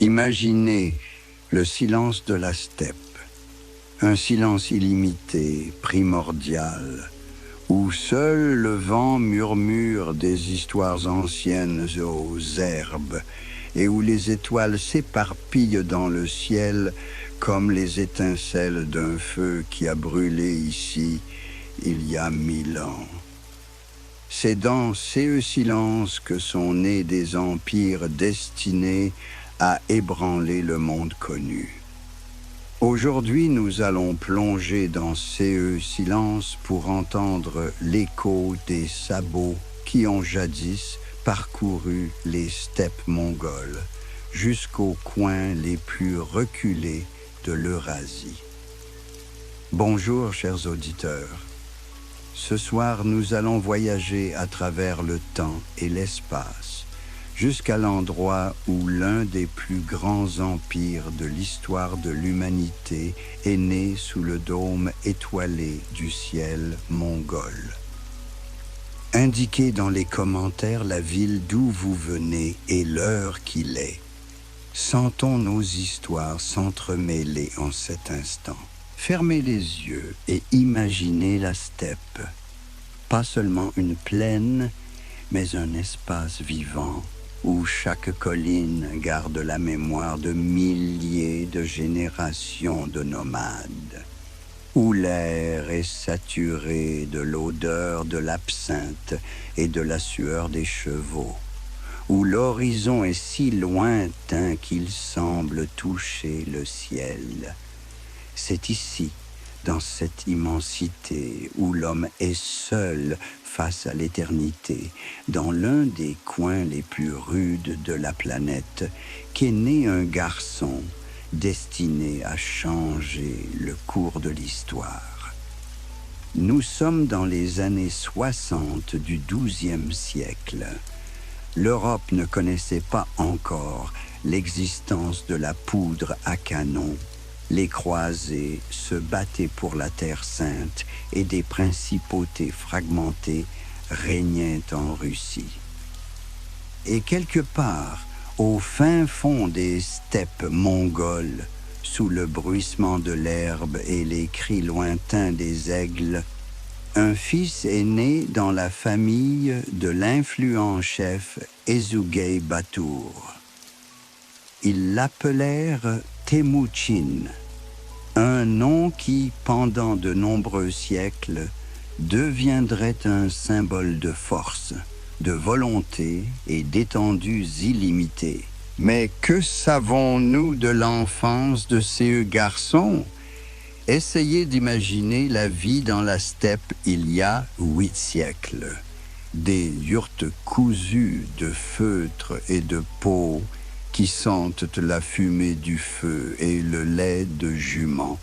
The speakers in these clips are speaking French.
Imaginez le silence de la steppe, un silence illimité, primordial, où seul le vent murmure des histoires anciennes aux herbes et où les étoiles s'éparpillent dans le ciel comme les étincelles d'un feu qui a brûlé ici il y a 1000 ans. C'est dans ces silences que sont nés des empires destinés à ébranler le monde connu. Aujourd'hui, nous allons plonger dans ces silences pour entendre l'écho des sabots qui ont jadis parcouru les steppes mongoles jusqu'aux coins les plus reculés de l'Eurasie. Bonjour, chers auditeurs. Ce soir, nous allons voyager à travers le temps et l'espace, jusqu'à l'endroit où l'un des plus grands empires de l'histoire de l'humanité est né sous le dôme étoilé du ciel mongol. Indiquez dans les commentaires la ville d'où vous venez et l'heure qu'il est. Sentons nos histoires s'entremêler en cet instant. Fermez les yeux et imaginez la steppe. Pas seulement une plaine, mais un espace vivant où chaque colline garde la mémoire de milliers de générations de nomades, où l'air est saturé de l'odeur de l'absinthe et de la sueur des chevaux, où l'horizon est si lointain qu'il semble toucher le ciel. C'est ici, dans cette immensité, où l'homme est seul face à l'éternité, dans l'un des coins les plus rudes de la planète, qu'est né un garçon destiné à changer le cours de l'histoire. Nous sommes dans les années 60 du XIIe siècle. L'Europe ne connaissait pas encore l'existence de la poudre à canon. Les croisés se battaient pour la Terre sainte et des principautés fragmentées régnaient en Russie. Et quelque part, au fin fond des steppes mongoles, sous le bruissement de l'herbe et les cris lointains des aigles, un fils est né dans la famille de l'influent chef Ezugei Batur. Ils l'appelèrent Temujin, un nom qui, pendant de nombreux siècles, deviendrait un symbole de force, de volonté et d'étendues illimitées. Mais que savons-nous de l'enfance de ces garçons? Essayez d'imaginer la vie dans la steppe il y a 8 siècles. Des yurts cousus de feutre et de peau qui sentent la fumée du feu et le lait de jument.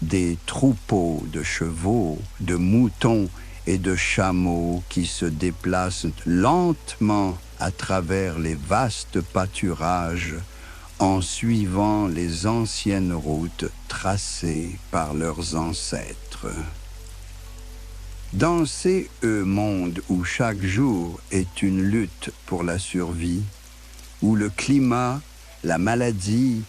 Des troupeaux de chevaux, de moutons et de chameaux qui se déplacent lentement à travers les vastes pâturages en suivant les anciennes routes tracées par leurs ancêtres. Dans ces mondes où chaque jour est une lutte pour la survie, où le climat, la maladie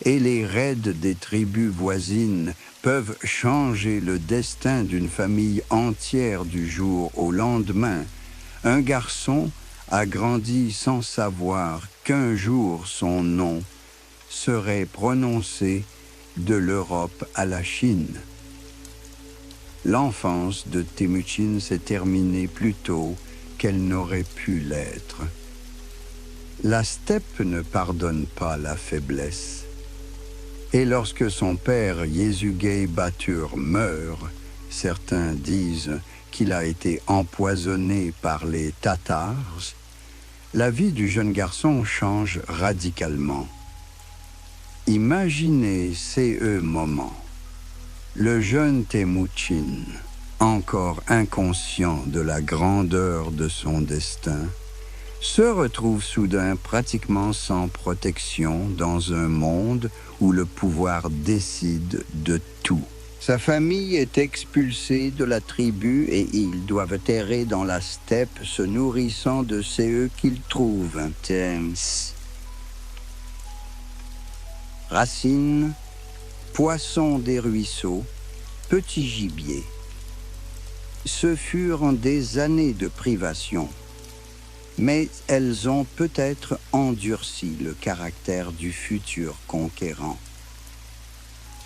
et les raids des tribus voisines peuvent changer le destin d'une famille entière du jour au lendemain, un garçon a grandi sans savoir qu'un jour son nom serait prononcé de l'Europe à la Chine. L'enfance de Temujin s'est terminée plus tôt qu'elle n'aurait pu l'être. La steppe ne pardonne pas la faiblesse. Et lorsque son père Ezugei Batur meurt, certains disent qu'il a été empoisonné par les Tatars, la vie du jeune garçon change radicalement. Imaginez ces moments. Le jeune Temujin, encore inconscient de la grandeur de son destin, se retrouve soudain pratiquement sans protection dans un monde où le pouvoir décide de tout. Sa famille est expulsée de la tribu et ils doivent errer dans la steppe se nourrissant de ce qu'ils trouvent. racines, poissons des ruisseaux, petits gibiers. Ce furent des années de privation, mais elles ont peut-être endurci le caractère du futur conquérant.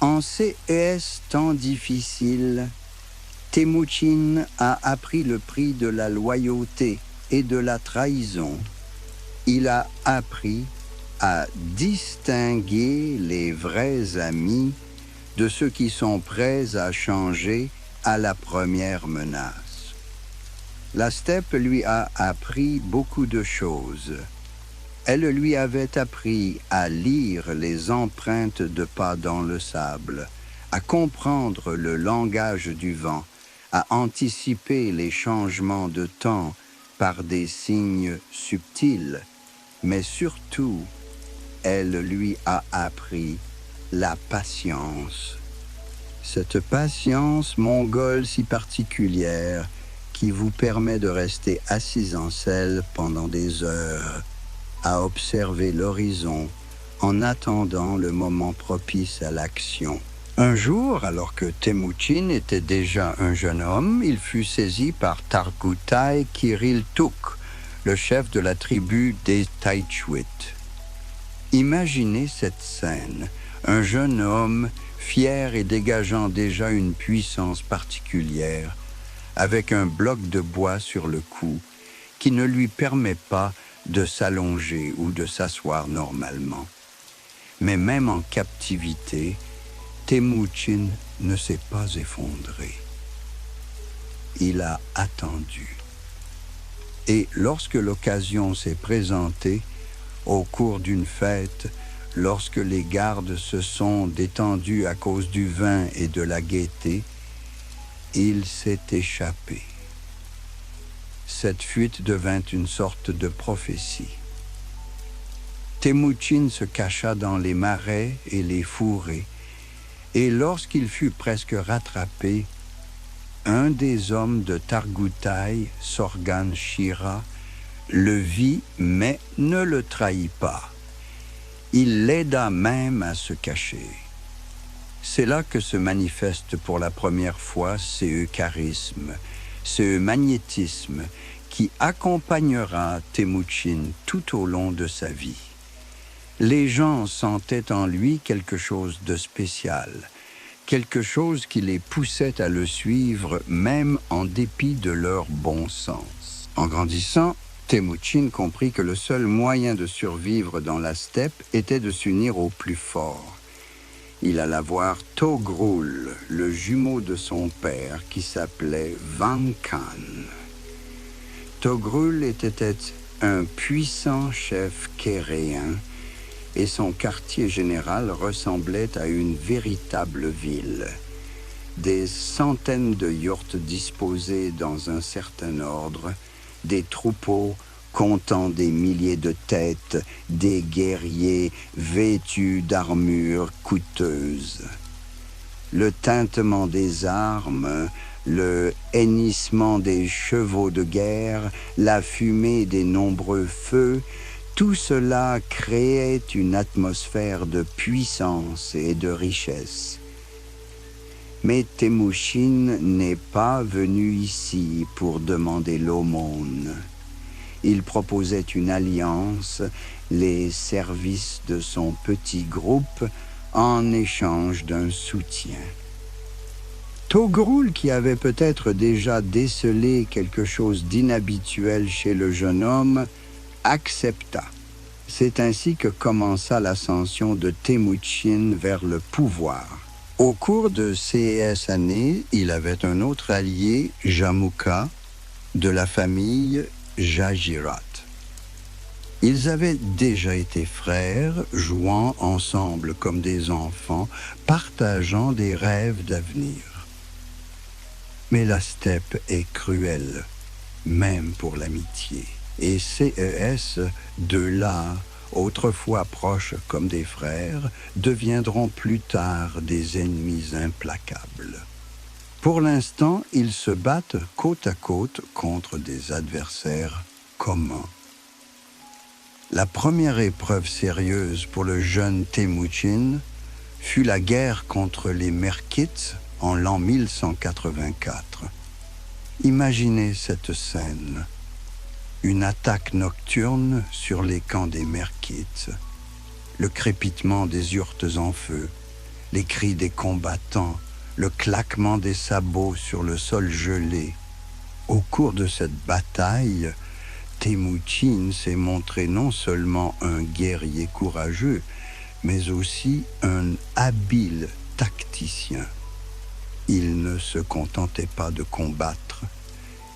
En ces temps difficiles, Temujin a appris le prix de la loyauté et de la trahison. Il a appris à distinguer les vrais amis de ceux qui sont prêts à changer à la première menace. La steppe lui a appris beaucoup de choses. Elle lui avait appris à lire les empreintes de pas dans le sable, à comprendre le langage du vent, à anticiper les changements de temps par des signes subtils, mais surtout, elle lui a appris la patience. Cette patience mongole si particulière qui vous permet de rester assis en selle pendant des heures, à observer l'horizon en attendant le moment propice à l'action. Un jour, alors que Temujin était déjà un jeune homme, il fut saisi par Targutai Kiriltuk, le chef de la tribu des Taichuit. Imaginez cette scène, un jeune homme fier et dégageant déjà une puissance particulière, avec un bloc de bois sur le cou qui ne lui permet pas de s'allonger ou de s'asseoir normalement. Mais même en captivité, Temujin ne s'est pas effondré. Il a attendu. Et lorsque l'occasion s'est présentée, au cours d'une fête, lorsque les gardes se sont détendus à cause du vin et de la gaieté, il s'est échappé. Cette fuite devint une sorte de prophétie. Temujin se cacha dans les marais et les fourrés, et lorsqu'il fut presque rattrapé, un des hommes de Targutai, Sorgan Shira, le vit mais ne le trahit pas. Il l'aida même à se cacher. C'est là que se manifeste pour la première fois ce charisme, ce magnétisme qui accompagnera Temujin tout au long de sa vie. Les gens sentaient en lui quelque chose de spécial, quelque chose qui les poussait à le suivre même en dépit de leur bon sens. En grandissant, Temujin comprit que le seul moyen de survivre dans la steppe était de s'unir au plus fort. Il alla voir Togrul, le jumeau de son père, qui s'appelait Vankan. Togrul était un puissant chef kéréen et son quartier général ressemblait à une véritable ville. Des centaines de yurts disposés dans un certain ordre, des troupeaux comptant des milliers de têtes, des guerriers vêtus d'armures coûteuses. Le tintement des armes, le hennissement des chevaux de guerre, la fumée des nombreux feux, tout cela créait une atmosphère de puissance et de richesse. Mais Temujin n'est pas venu ici pour demander l'aumône. Il proposait une alliance, les services de son petit groupe, en échange d'un soutien. Togrul, qui avait peut-être déjà décelé quelque chose d'inhabituel chez le jeune homme, accepta. C'est ainsi que commença l'ascension de Temujin vers le pouvoir. Au cours de ces années, il avait un autre allié, Jamukha, de la famille Jajirat. Ils avaient déjà été frères, jouant ensemble comme des enfants, partageant des rêves d'avenir. Mais la steppe est cruelle, même pour l'amitié. Et ces deux-là, autrefois proches comme des frères, deviendront plus tard des ennemis implacables. Pour l'instant, ils se battent côte à côte contre des adversaires communs. La première épreuve sérieuse pour le jeune Temujin fut la guerre contre les Merkites en l'an 1184. Imaginez cette scène. Une attaque nocturne sur les camps des Merkites. Le crépitement des yurts en feu, les cris des combattants, le claquement des sabots sur le sol gelé. Au cours de cette bataille, Temujin s'est montré non seulement un guerrier courageux, mais aussi un habile tacticien. Il ne se contentait pas de combattre,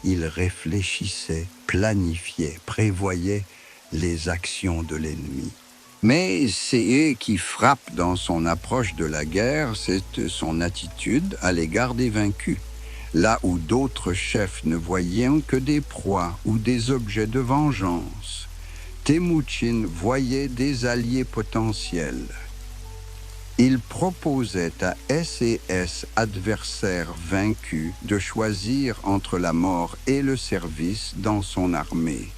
il réfléchissait, planifiait, prévoyait les actions de l'ennemi. Mais c'est qui frappe dans son approche de la guerre, c'est son attitude à l'égard des vaincus. Là où d'autres chefs ne voyaient que des proies ou des objets de vengeance, Temujin voyait des alliés potentiels. Il proposait à SES adversaires vaincus de choisir entre la mort et le service dans son armée.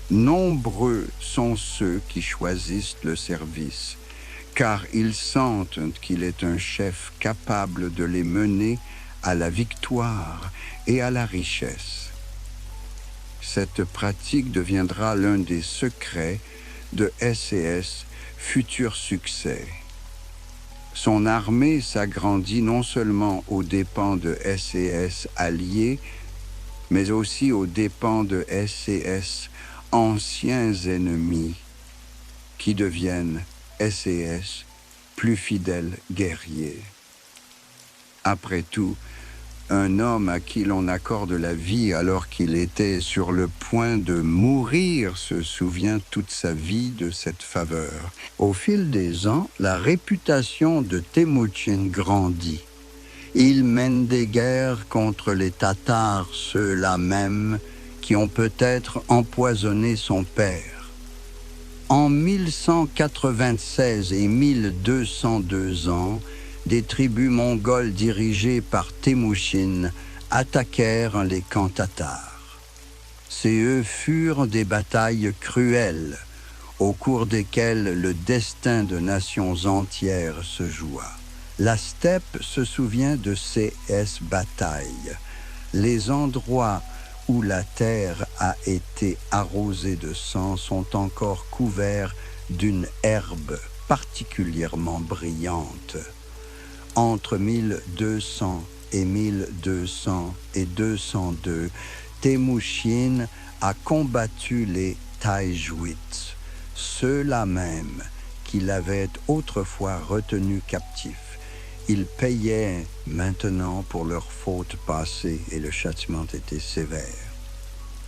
Nombreux sont ceux qui choisissent le service, car ils sentent qu'il est un chef capable de les mener à la victoire et à la richesse. Cette pratique deviendra l'un des secrets de SES futur succès. Son armée s'agrandit non seulement aux dépens de SES alliés, mais aussi aux dépens de SES anciens ennemis, qui deviennent SES plus fidèles guerriers. Après tout, un homme à qui l'on accorde la vie alors qu'il était sur le point de mourir se souvient toute sa vie de cette faveur. Au fil des ans, la réputation de Temujin grandit. Il mène des guerres contre les Tatars, ceux-là même qui ont peut-être empoisonné son père. En 1196 et 1202 ans, des tribus mongoles dirigées par Temujin attaquèrent les camps tatars. Ces furent des batailles cruelles, au cours desquelles le destin de nations entières se joua. La steppe se souvient de ces batailles. Les endroits où la terre a été arrosée de sang sont encore couverts d'une herbe particulièrement brillante. Entre 1200 et 202, Temujin a combattu les Taïjuits, ceux-là même qu'il avait autrefois retenus captifs. Ils payaient maintenant pour leurs fautes passées et le châtiment était sévère.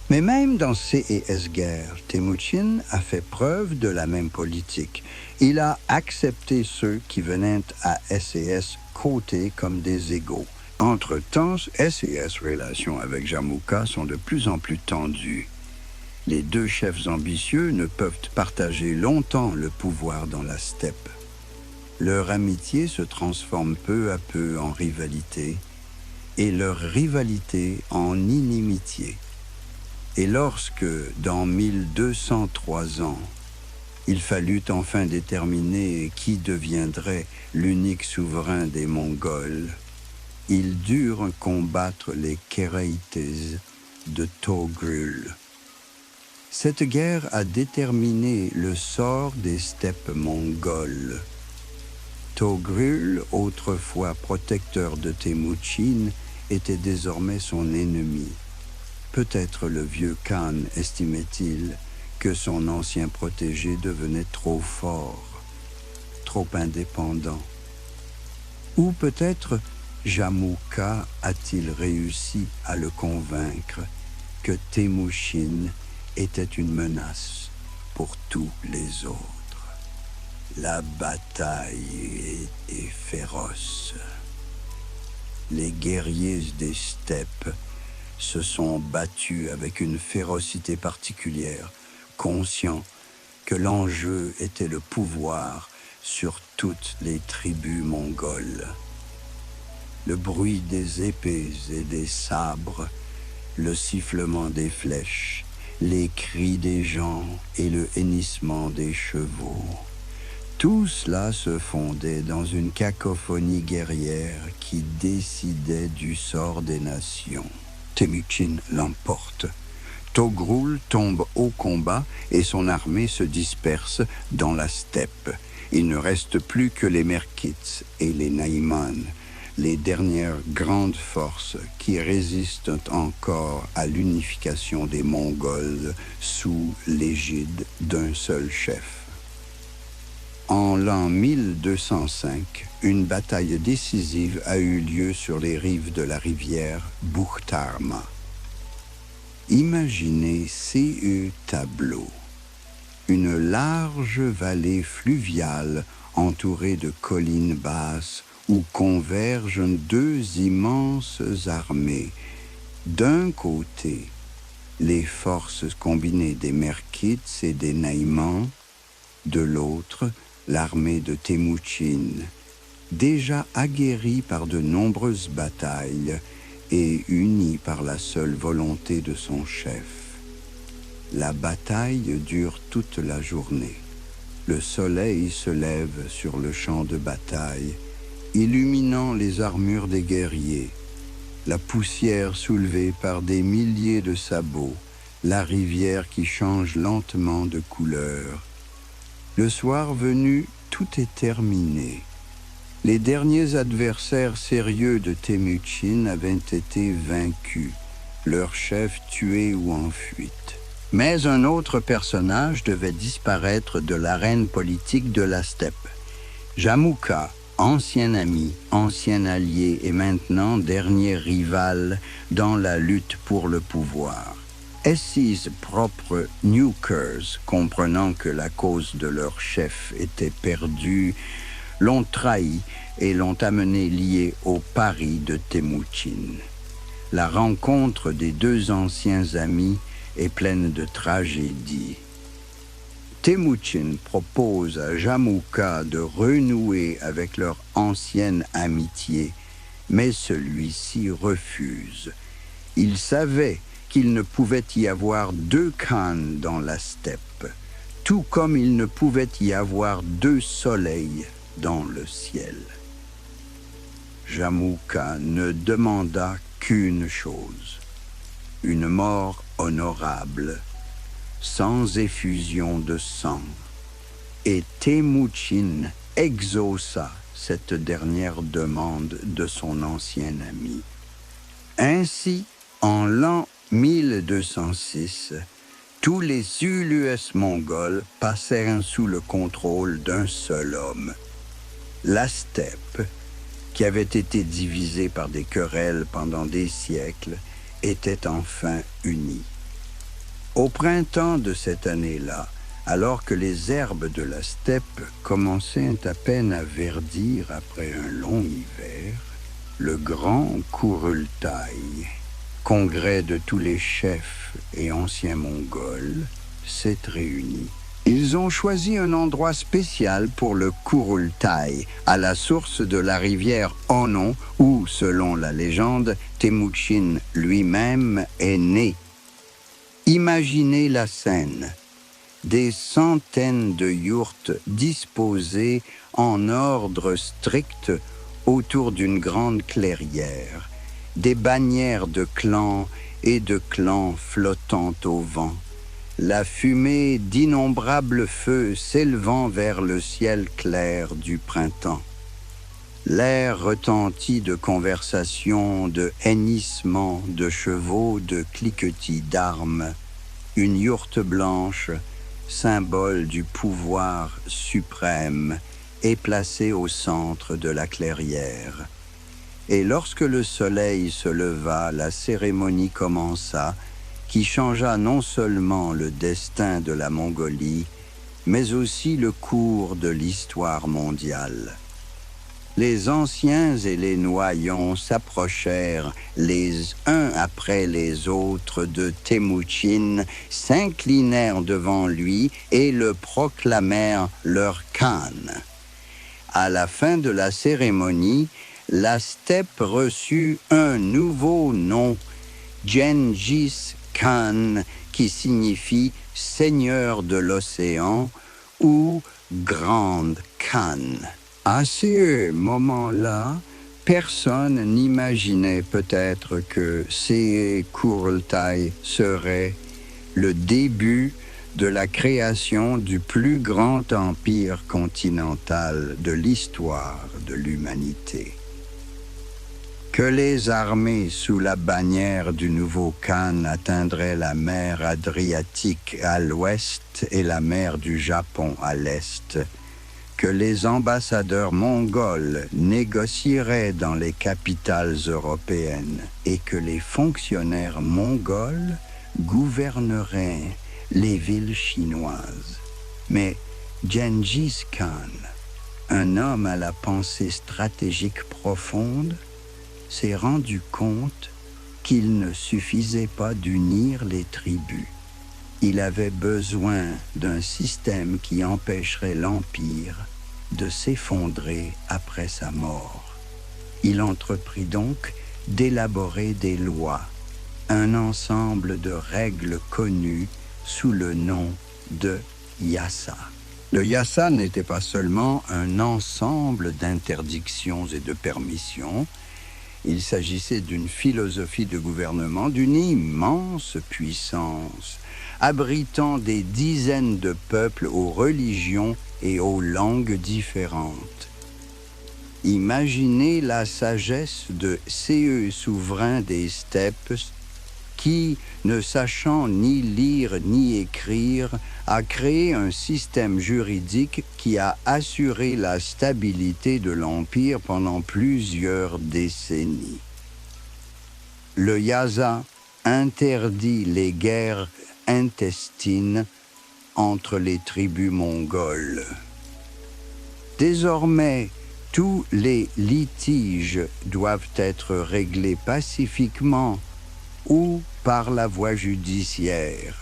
Mais même dans ces guerres, Temujin a fait preuve de la même politique. Il a accepté ceux qui venaient à SES côté comme des égaux. Entre-temps, SES relations avec Jamukha sont de plus en plus tendues. Les deux chefs ambitieux ne peuvent partager longtemps le pouvoir dans la steppe. Leur amitié se transforme peu à peu en rivalité, et leur rivalité en inimitié. Et lorsque, dans 1203 ans, il fallut enfin déterminer qui deviendrait l'unique souverain des Mongols, ils durent combattre les Kéraïtes de Togrul. Cette guerre a déterminé le sort des steppes mongoles. Togrul, autrefois protecteur de Temujin, était désormais son ennemi. Peut-être le vieux Khan estimait-il que son ancien protégé devenait trop fort, trop indépendant. Ou peut-être Jamukha a-t-il réussi à le convaincre que Temujin était une menace pour tous les autres. La bataille est féroce. Les guerriers des steppes se sont battus avec une férocité particulière, conscients que l'enjeu était le pouvoir sur toutes les tribus mongoles. Le bruit des épées et des sabres, le sifflement des flèches, les cris des gens et le hennissement des chevaux. Tout cela se fondait dans une cacophonie guerrière qui décidait du sort des nations. Temujin l'emporte. Togrul tombe au combat et son armée se disperse dans la steppe. Il ne reste plus que les Merkits et les Naïman, les dernières grandes forces qui résistent encore à l'unification des Mongols sous l'égide d'un seul chef. En l'an 1205, une bataille décisive a eu lieu sur les rives de la rivière Bukhtarma. Imaginez ces tableaux. Une large vallée fluviale entourée de collines basses où convergent deux immenses armées. D'un côté, les forces combinées des Merkits et des Naïmans, de l'autre, l'armée de Temujin, déjà aguerrie par de nombreuses batailles et unie par la seule volonté de son chef. La bataille dure toute la journée. Le soleil se lève sur le champ de bataille, illuminant les armures des guerriers, la poussière soulevée par des milliers de sabots, la rivière qui change lentement de couleur. Le soir venu, tout est terminé. Les derniers adversaires sérieux de Temujin avaient été vaincus, leur chef tué ou en fuite. Mais un autre personnage devait disparaître de l'arène politique de la steppe. Jamukha, ancien ami, ancien allié et maintenant dernier rival dans la lutte pour le pouvoir. Essis propres Newkers, comprenant que la cause de leur chef était perdue, l'ont trahi et l'ont amené lié au pari de Temujin. La rencontre des deux anciens amis est pleine de tragédie. Temujin propose à Jamukha de renouer avec leur ancienne amitié, mais celui-ci refuse. Il savait qu'il ne pouvait y avoir deux Khans dans la steppe, tout comme il ne pouvait y avoir deux soleils dans le ciel. Jamukha ne demanda qu'une chose, une mort honorable, sans effusion de sang. Et Temujin exauça cette dernière demande de son ancien ami. Ainsi, en l'an 1206, tous les Ulus mongols passèrent sous le contrôle d'un seul homme. La steppe, qui avait été divisée par des querelles pendant des siècles, était enfin unie. Au printemps de cette année-là, alors que les herbes de la steppe commençaient à peine à verdir après un long hiver, le grand Kurultai, congrès de tous les chefs et anciens Mongols, s'est réuni. Ils ont choisi un endroit spécial pour le Kurultai, à la source de la rivière Onon, où, selon la légende, Temujin lui-même est né. Imaginez la scène. Des centaines de yourtes disposées en ordre strict autour d'une grande clairière, des bannières de clans et de clans flottant au vent, la fumée d'innombrables feux s'élevant vers le ciel clair du printemps. L'air retentit de conversations, de hennissements de chevaux, de cliquetis d'armes. Une yourte blanche, symbole du pouvoir suprême, est placée au centre de la clairière. Et lorsque le soleil se leva, la cérémonie commença, qui changea non seulement le destin de la Mongolie, mais aussi le cours de l'histoire mondiale. Les anciens et les noyons s'approchèrent les uns après les autres de Temujin, s'inclinèrent devant lui et le proclamèrent leur Khan. À la fin de la cérémonie, la steppe reçut un nouveau nom, Gengis Khan, qui signifie Seigneur de l'océan ou Grande Khan. À ce moment-là, personne n'imaginait peut-être que ces Kurultai serait le début de la création du plus grand empire continental de l'histoire de l'humanité. Que les armées sous la bannière du nouveau Khan atteindraient la mer Adriatique à l'ouest et la mer du Japon à l'est, que les ambassadeurs mongols négocieraient dans les capitales européennes et que les fonctionnaires mongols gouverneraient les villes chinoises. Mais Gengis Khan, un homme à la pensée stratégique profonde, s'est rendu compte qu'il ne suffisait pas d'unir les tribus. Il avait besoin d'un système qui empêcherait l'Empire de s'effondrer après sa mort. Il entreprit donc d'élaborer des lois, un ensemble de règles connues sous le nom de Yasa. Le Yasa n'était pas seulement un ensemble d'interdictions et de permissions. Il s'agissait d'une philosophie de gouvernement d'une immense puissance, abritant des dizaines de peuples aux religions et aux langues différentes. Imaginez la sagesse de ces souverains des steppes qui, ne sachant ni lire ni écrire, a créé un système juridique qui a assuré la stabilité de l'Empire pendant plusieurs décennies. Le Yasa interdit les guerres intestines entre les tribus mongoles. Désormais, tous les litiges doivent être réglés pacifiquement ou par la voie judiciaire.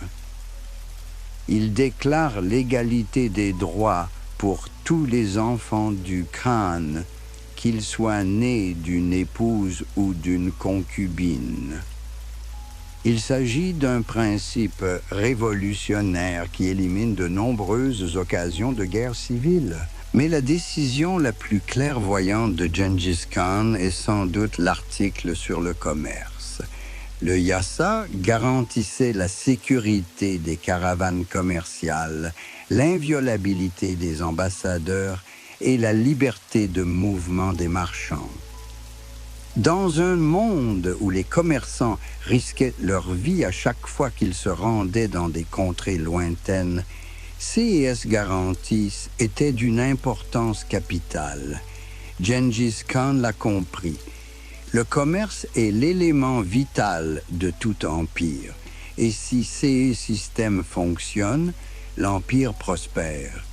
Il déclare l'égalité des droits pour tous les enfants du Khan, qu'ils soient nés d'une épouse ou d'une concubine. Il s'agit d'un principe révolutionnaire qui élimine de nombreuses occasions de guerre civile. Mais la décision la plus clairvoyante de Gengis Khan est sans doute l'article sur le commerce. Le Yasa garantissait la sécurité des caravanes commerciales, l'inviolabilité des ambassadeurs et la liberté de mouvement des marchands. Dans un monde où les commerçants risquaient leur vie à chaque fois qu'ils se rendaient dans des contrées lointaines, ces garanties étaient d'une importance capitale. Gengis Khan l'a compris. Le commerce est l'élément vital de tout empire. Et si ces systèmes fonctionnent, l'empire prospère.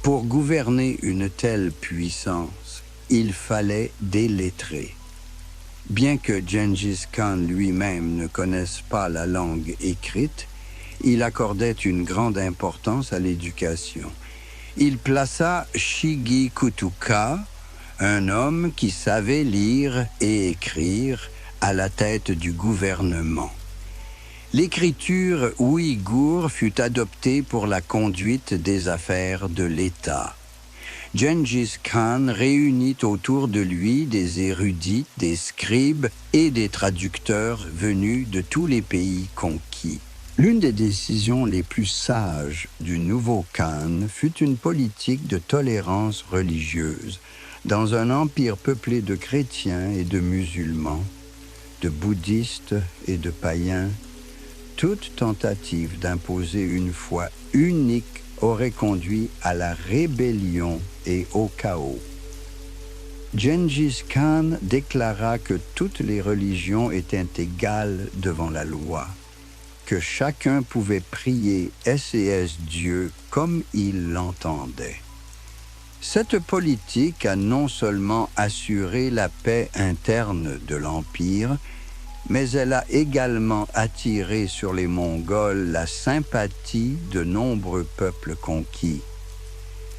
Pour gouverner une telle puissance, il fallait des lettrés. Bien que Gengis Khan lui-même ne connaisse pas la langue écrite, il accordait une grande importance à l'éducation. Il plaça Shigi Kutuka, un homme qui savait lire et écrire, à la tête du gouvernement. L'écriture ouïghour fut adoptée pour la conduite des affaires de l'État. Gengis Khan réunit autour de lui des érudits, des scribes et des traducteurs venus de tous les pays conquis. L'une des décisions les plus sages du nouveau Khan fut une politique de tolérance religieuse dans un empire peuplé de chrétiens et de musulmans, de bouddhistes et de païens. Toute tentative d'imposer une foi unique aurait conduit à la rébellion et au chaos. Gengis Khan déclara que toutes les religions étaient égales devant la loi, que chacun pouvait prier S.S. Dieu comme il l'entendait. Cette politique a non seulement assuré la paix interne de l'Empire, mais elle a également attiré sur les Mongols la sympathie de nombreux peuples conquis.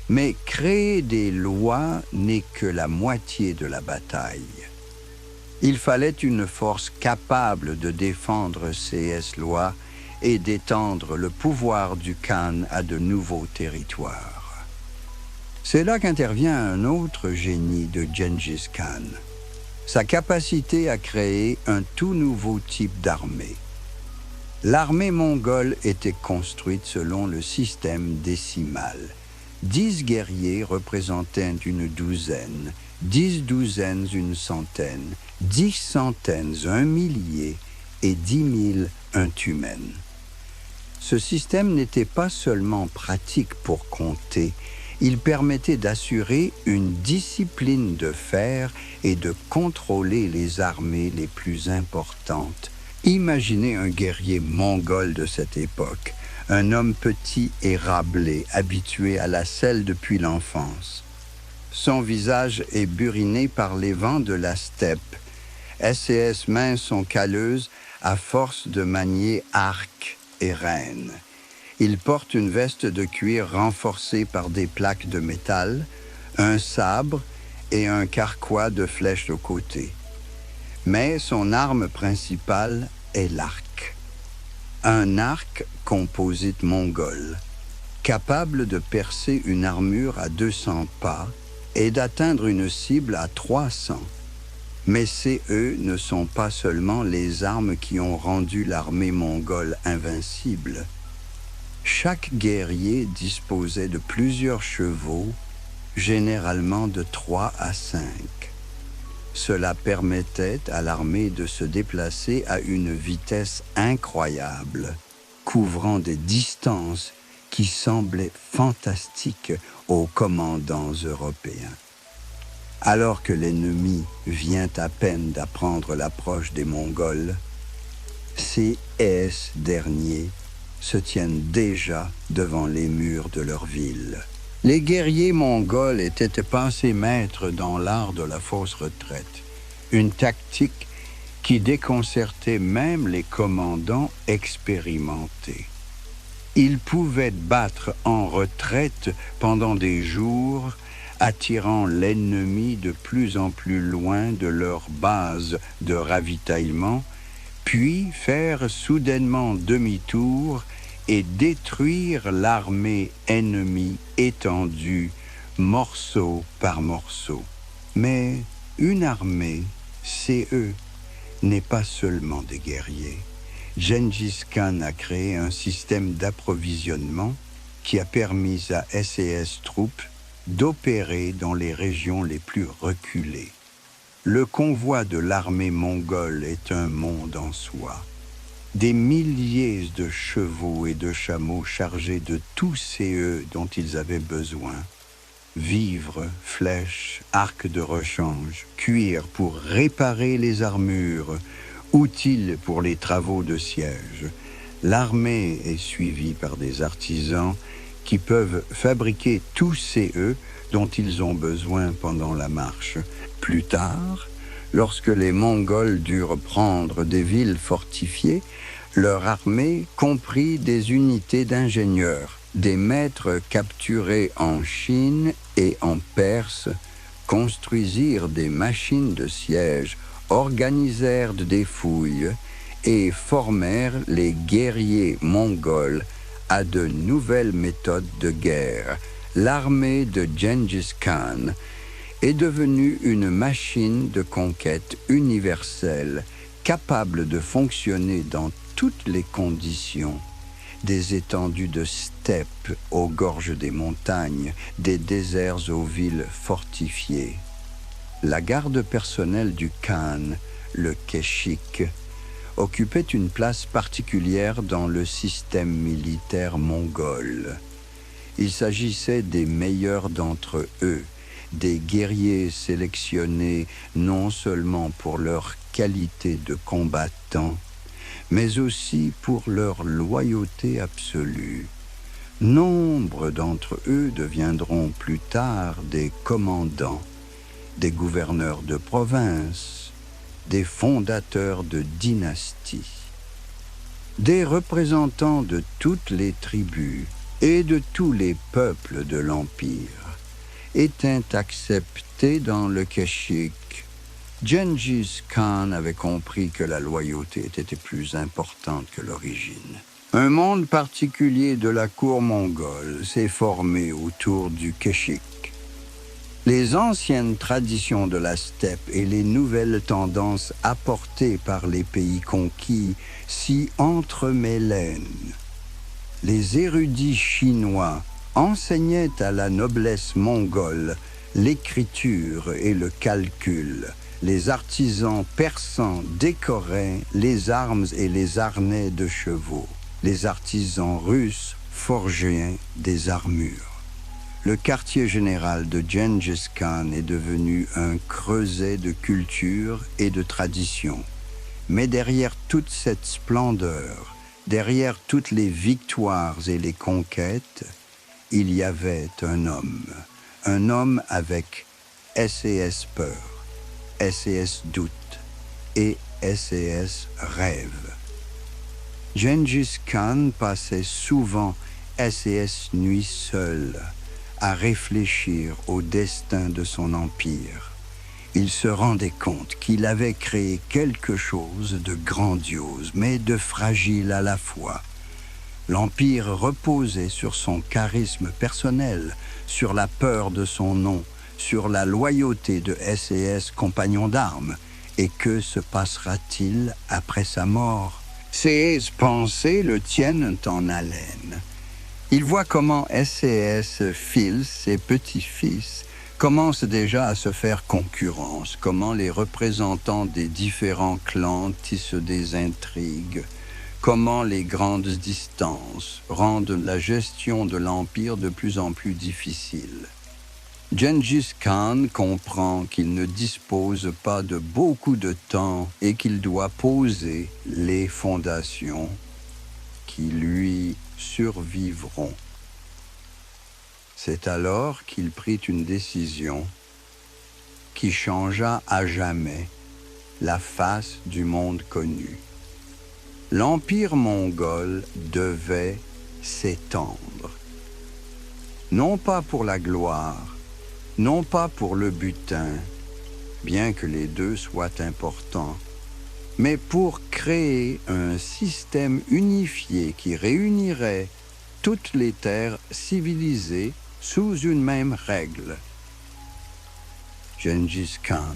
Mais créer des lois n'est que la moitié de la bataille. Il fallait une force capable de défendre ces lois et d'étendre le pouvoir du Khan à de nouveaux territoires. C'est là qu'intervient un autre génie de Gengis Khan, sa capacité à créer un tout nouveau type d'armée. L'armée mongole était construite selon le système décimal. 10 guerriers représentaient une douzaine, 10 douzaines une centaine, 10 centaines un millier et 10 000 un tumen. Ce système n'était pas seulement pratique pour compter, il permettait d'assurer une discipline de fer et de contrôler les armées les plus importantes. Imaginez un guerrier mongol de cette époque, un homme petit et râblé, habitué à la selle depuis l'enfance. Son visage est buriné par les vents de la steppe. Ses mains sont calleuses à force de manier arc et rêne. Il porte une veste de cuir renforcée par des plaques de métal, un sabre et un carquois de flèches aux côtés. Mais son arme principale est l'arc. Un arc composite mongol, capable de percer une armure à 200 pas et d'atteindre une cible à 300. Mais ces ne sont pas seulement les armes qui ont rendu l'armée mongole invincible. Chaque guerrier disposait de plusieurs chevaux, généralement de 3 à 5. Cela permettait à l'armée de se déplacer à une vitesse incroyable, couvrant des distances qui semblaient fantastiques aux commandants européens. Alors que l'ennemi vient à peine d'apprendre l'approche des Mongols, ces derniers se tiennent déjà devant les murs de leur ville. Les guerriers mongols étaient passés maîtres dans l'art de la fausse retraite, une tactique qui déconcertait même les commandants expérimentés. Ils pouvaient battre en retraite pendant des jours, attirant l'ennemi de plus en plus loin de leur base de ravitaillement, puis faire soudainement demi-tour et détruire l'armée ennemie étendue, morceau par morceau. Mais une armée, n'est pas seulement des guerriers. Gengis Khan a créé un système d'approvisionnement qui a permis à ses troupes d'opérer dans les régions les plus reculées. Le convoi de l'armée mongole est un monde en soi. Des milliers de chevaux et de chameaux chargés de tous ces dont ils avaient besoin. Vivres, flèches, arcs de rechange, cuir pour réparer les armures, outils pour les travaux de siège. L'armée est suivie par des artisans qui peuvent fabriquer tous ces dont ils ont besoin pendant la marche. Plus tard, lorsque les Mongols durent prendre des villes fortifiées, leur armée comprit des unités d'ingénieurs, des maîtres capturés en Chine et en Perse, construisirent des machines de siège, organisèrent des fouilles et formèrent les guerriers mongols à de nouvelles méthodes de guerre. L'armée de Gengis Khan est devenue une machine de conquête universelle, capable de fonctionner dans toutes les conditions, des étendues de steppes aux gorges des montagnes, des déserts aux villes fortifiées. La garde personnelle du Khan, le Keshik, occupait une place particulière dans le système militaire mongol. Il s'agissait des meilleurs d'entre eux, des guerriers sélectionnés non seulement pour leur qualité de combattants, mais aussi pour leur loyauté absolue. Nombre d'entre eux deviendront plus tard des commandants, des gouverneurs de province, des fondateurs de dynasties, des représentants de toutes les tribus et de tous les peuples de l'Empire étaient acceptés dans le Keshik. Gengis Khan avait compris que la loyauté était plus importante que l'origine. Un monde particulier de la cour mongole s'est formé autour du Keshik. Les anciennes traditions de la steppe et les nouvelles tendances apportées par les pays conquis s'y entremêlaient. Les érudits chinois enseignaient à la noblesse mongole l'écriture et le calcul. Les artisans persans décoraient les armes et les harnais de chevaux. Les artisans russes forgeaient des armures. Le quartier général de Gengis Khan est devenu un creuset de culture et de tradition. Mais derrière toute cette splendeur, derrière toutes les victoires et les conquêtes, il y avait un homme avec SES peur, SES doute et SES rêve. Gengis Khan passait souvent SES nuit seul, à réfléchir au destin de son empire. Il se rendait compte qu'il avait créé quelque chose de grandiose, mais de fragile à la fois. L'empire reposait sur son charisme personnel, sur la peur de son nom, sur la loyauté de SES compagnons d'armes. Et que se passera-t-il après sa mort? Ses pensées le tiennent en haleine. Il voit comment SES fils et petits-fils commencent déjà à se faire concurrence, comment les représentants des différents clans tissent des intrigues, comment les grandes distances rendent la gestion de l'Empire de plus en plus difficile. Gengis Khan comprend qu'il ne dispose pas de beaucoup de temps et qu'il doit poser les fondations qui lui survivront. C'est alors qu'il prit une décision qui changea à jamais la face du monde connu. L'empire mongol devait s'étendre, non pas pour la gloire, non pas pour le butin, bien que les deux soient importants, mais pour créer un système unifié qui réunirait toutes les terres civilisées sous une même règle. Gengis Khan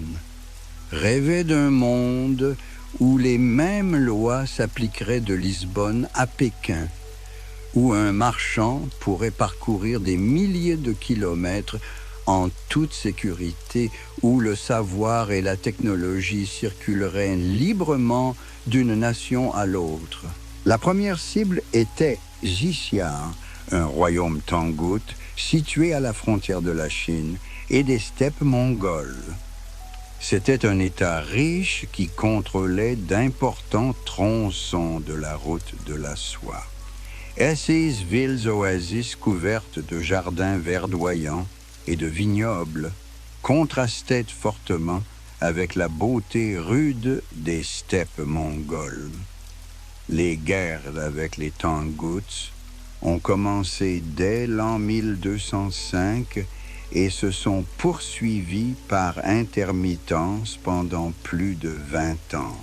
rêvait d'un monde où les mêmes lois s'appliqueraient de Lisbonne à Pékin, où un marchand pourrait parcourir des milliers de kilomètres en toute sécurité, où le savoir et la technologie circuleraient librement d'une nation à l'autre. La première cible était Xixia, un royaume tangout situé à la frontière de la Chine et des steppes mongoles. C'était un État riche qui contrôlait d'importants tronçons de la route de la soie. Et ces villes oasis couvertes de jardins verdoyants et de vignobles contrastaient fortement avec la beauté rude des steppes mongoles. Les guerres avec les Tanguts ont commencé dès l'an 1205 et se sont poursuivies par intermittence pendant plus de 20 ans.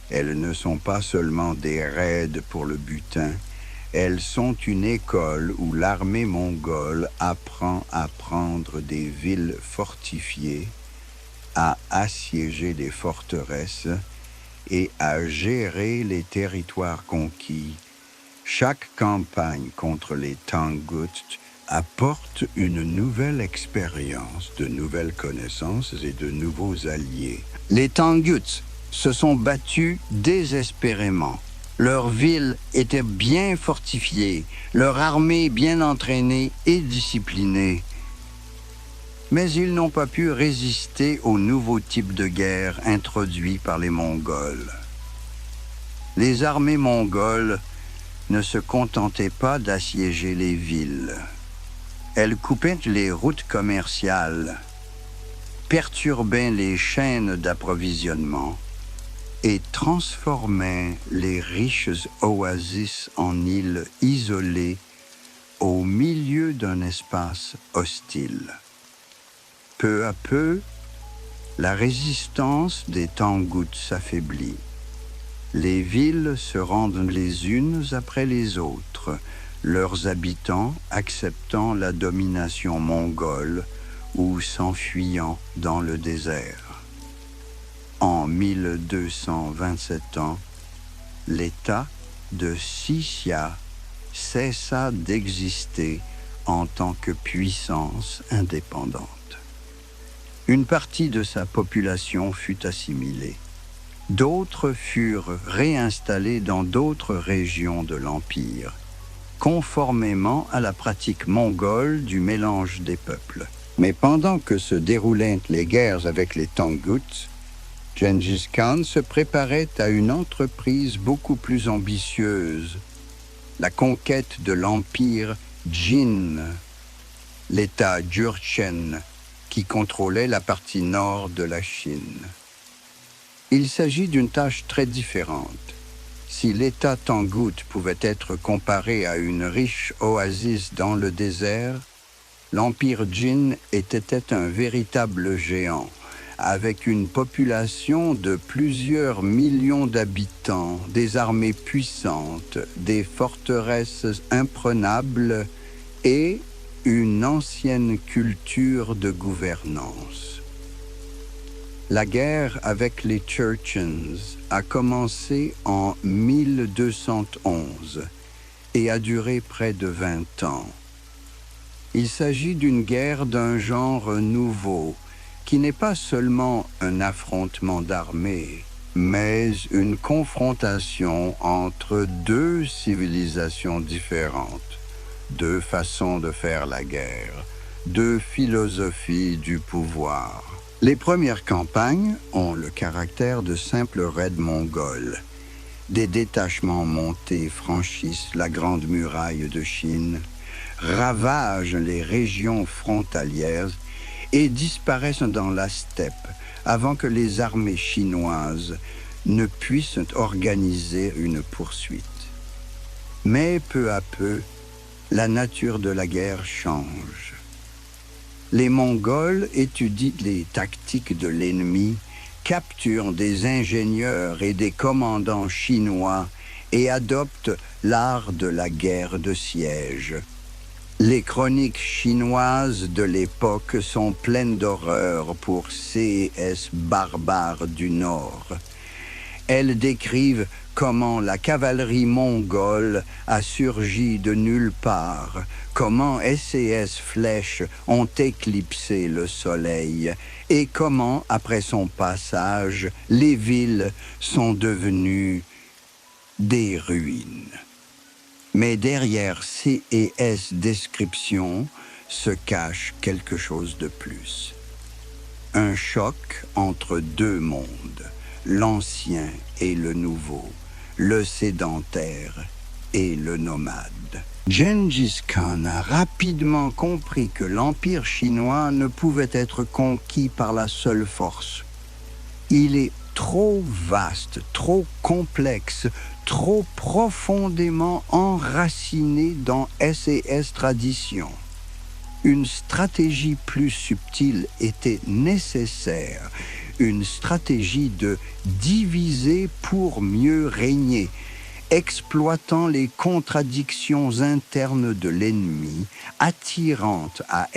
Elles ne sont pas seulement des raids pour le butin, elles sont une école où l'armée mongole apprend à prendre des villes fortifiées, à assiéger des forteresses et à gérer les territoires conquis. Chaque campagne contre les Tanguts apporte une nouvelle expérience, de nouvelles connaissances et de nouveaux alliés. Les Tanguts se sont battus désespérément. Leurs villes étaient bien fortifiées, leur armée bien entraînée et disciplinée. Mais ils n'ont pas pu résister au nouveau type de guerre introduit par les Mongols. Les armées mongoles ne se contentaient pas d'assiéger les villes. Elles coupaient les routes commerciales, perturbaient les chaînes d'approvisionnement et transformaient les riches oasis en îles isolées au milieu d'un espace hostile. Peu à peu, la résistance des Tanguts s'affaiblit. Les villes se rendent les unes après les autres, leurs habitants acceptant la domination mongole ou s'enfuyant dans le désert. En 1227 ans, l'État de Sissia cessa d'exister en tant que puissance indépendante. Une partie de sa population fut assimilée. D'autres furent réinstallés dans d'autres régions de l'Empire, conformément à la pratique mongole du mélange des peuples. Mais pendant que se déroulaient les guerres avec les Tanguts, Gengis Khan se préparait à une entreprise beaucoup plus ambitieuse, la conquête de l'Empire Jin, l'État Jurchen, qui contrôlait la partie nord de la Chine. Il s'agit d'une tâche très différente. Si l'État Tangut pouvait être comparé à une riche oasis dans le désert, l'Empire Jin était un véritable géant, avec une population de plusieurs millions d'habitants, des armées puissantes, des forteresses imprenables et une ancienne culture de gouvernance. La guerre avec les Churchens a commencé en 1211 et a duré près de 20 ans. Il s'agit d'une guerre d'un genre nouveau, qui n'est pas seulement un affrontement d'armées, mais une confrontation entre deux civilisations différentes, deux façons de faire la guerre, deux philosophies du pouvoir. Les premières campagnes ont le caractère de simples raids mongols. Des détachements montés franchissent la Grande Muraille de Chine, ravagent les régions frontalières et disparaissent dans la steppe avant que les armées chinoises ne puissent organiser une poursuite. Mais peu à peu, la nature de la guerre change. Les Mongols étudient les tactiques de l'ennemi, capturent des ingénieurs et des commandants chinois et adoptent l'art de la guerre de siège. Les chroniques chinoises de l'époque sont pleines d'horreur pour ces barbares du Nord. Elles décrivent comment la cavalerie mongole a surgi de nulle part, comment flèches ont éclipsé le soleil et comment, après son passage, les villes sont devenues des ruines. Mais derrière descriptions se cache quelque chose de plus. Un choc entre deux mondes, l'ancien et le nouveau, le sédentaire et le nomade. Gengis Khan a rapidement compris que l'Empire chinois ne pouvait être conquis par la seule force. Il est trop vaste, trop complexe, trop profondément enraciné dans traditions. Une stratégie plus subtile était nécessaire, une stratégie de diviser pour mieux régner, exploitant les contradictions internes de l'ennemi, attirant à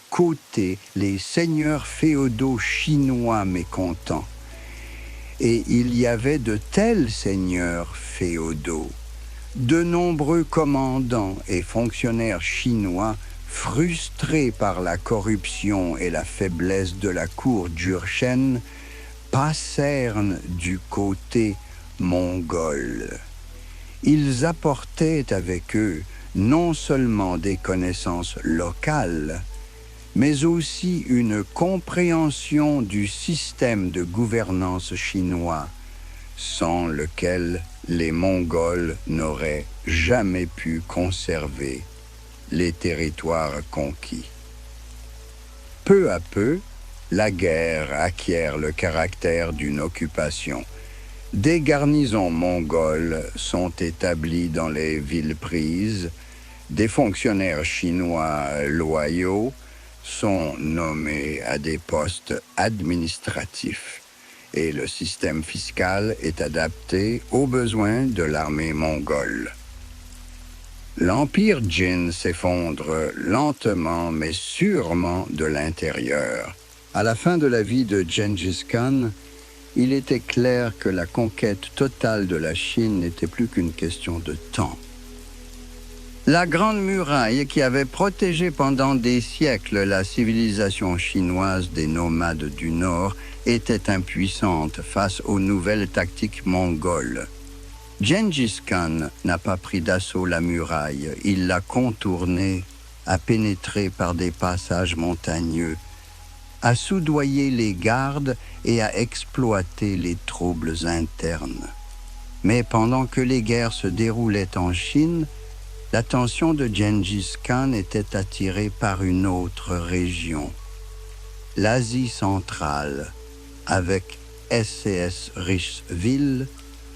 côté les seigneurs féodaux chinois mécontents. Et il y avait de tels seigneurs féodaux, de nombreux commandants et fonctionnaires chinois frustrés par la corruption et la faiblesse de la cour Jurchen, passèrent du côté mongol. Ils apportaient avec eux non seulement des connaissances locales, mais aussi une compréhension du système de gouvernance chinois, sans lequel les Mongols n'auraient jamais pu conserver les territoires conquis. Peu à peu, la guerre acquiert le caractère d'une occupation. Des garnisons mongoles sont établies dans les villes prises, des fonctionnaires chinois loyaux sont nommés à des postes administratifs et le système fiscal est adapté aux besoins de l'armée mongole. L'empire Jin s'effondre lentement mais sûrement de l'intérieur. À la fin de la vie de Gengis Khan, il était clair que la conquête totale de la Chine n'était plus qu'une question de temps. La Grande Muraille, qui avait protégé pendant des siècles la civilisation chinoise des nomades du Nord, était impuissante face aux nouvelles tactiques mongoles. Gengis Khan n'a pas pris d'assaut la muraille, il l'a contournée, a pénétré par des passages montagneux, a soudoyé les gardes et a exploité les troubles internes. Mais pendant que les guerres se déroulaient en Chine, l'attention de Gengis Khan était attirée par une autre région, l'Asie centrale, avec SCS Richeville,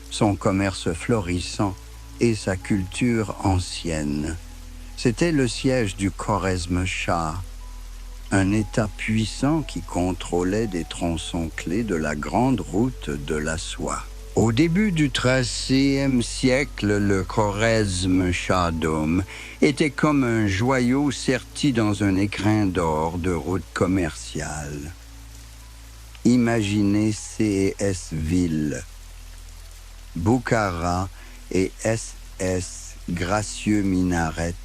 son commerce florissant et sa culture ancienne. C'était le siège du Khwarezm-Shah, un État puissant qui contrôlait des tronçons clés de la grande route de la soie. Au début du XIIIe siècle, le Khwarezm-Shah Dome était comme un joyau serti dans un écrin d'or de route commerciale. Imaginez CES-Ville, Bukhara et SS gracieux minarets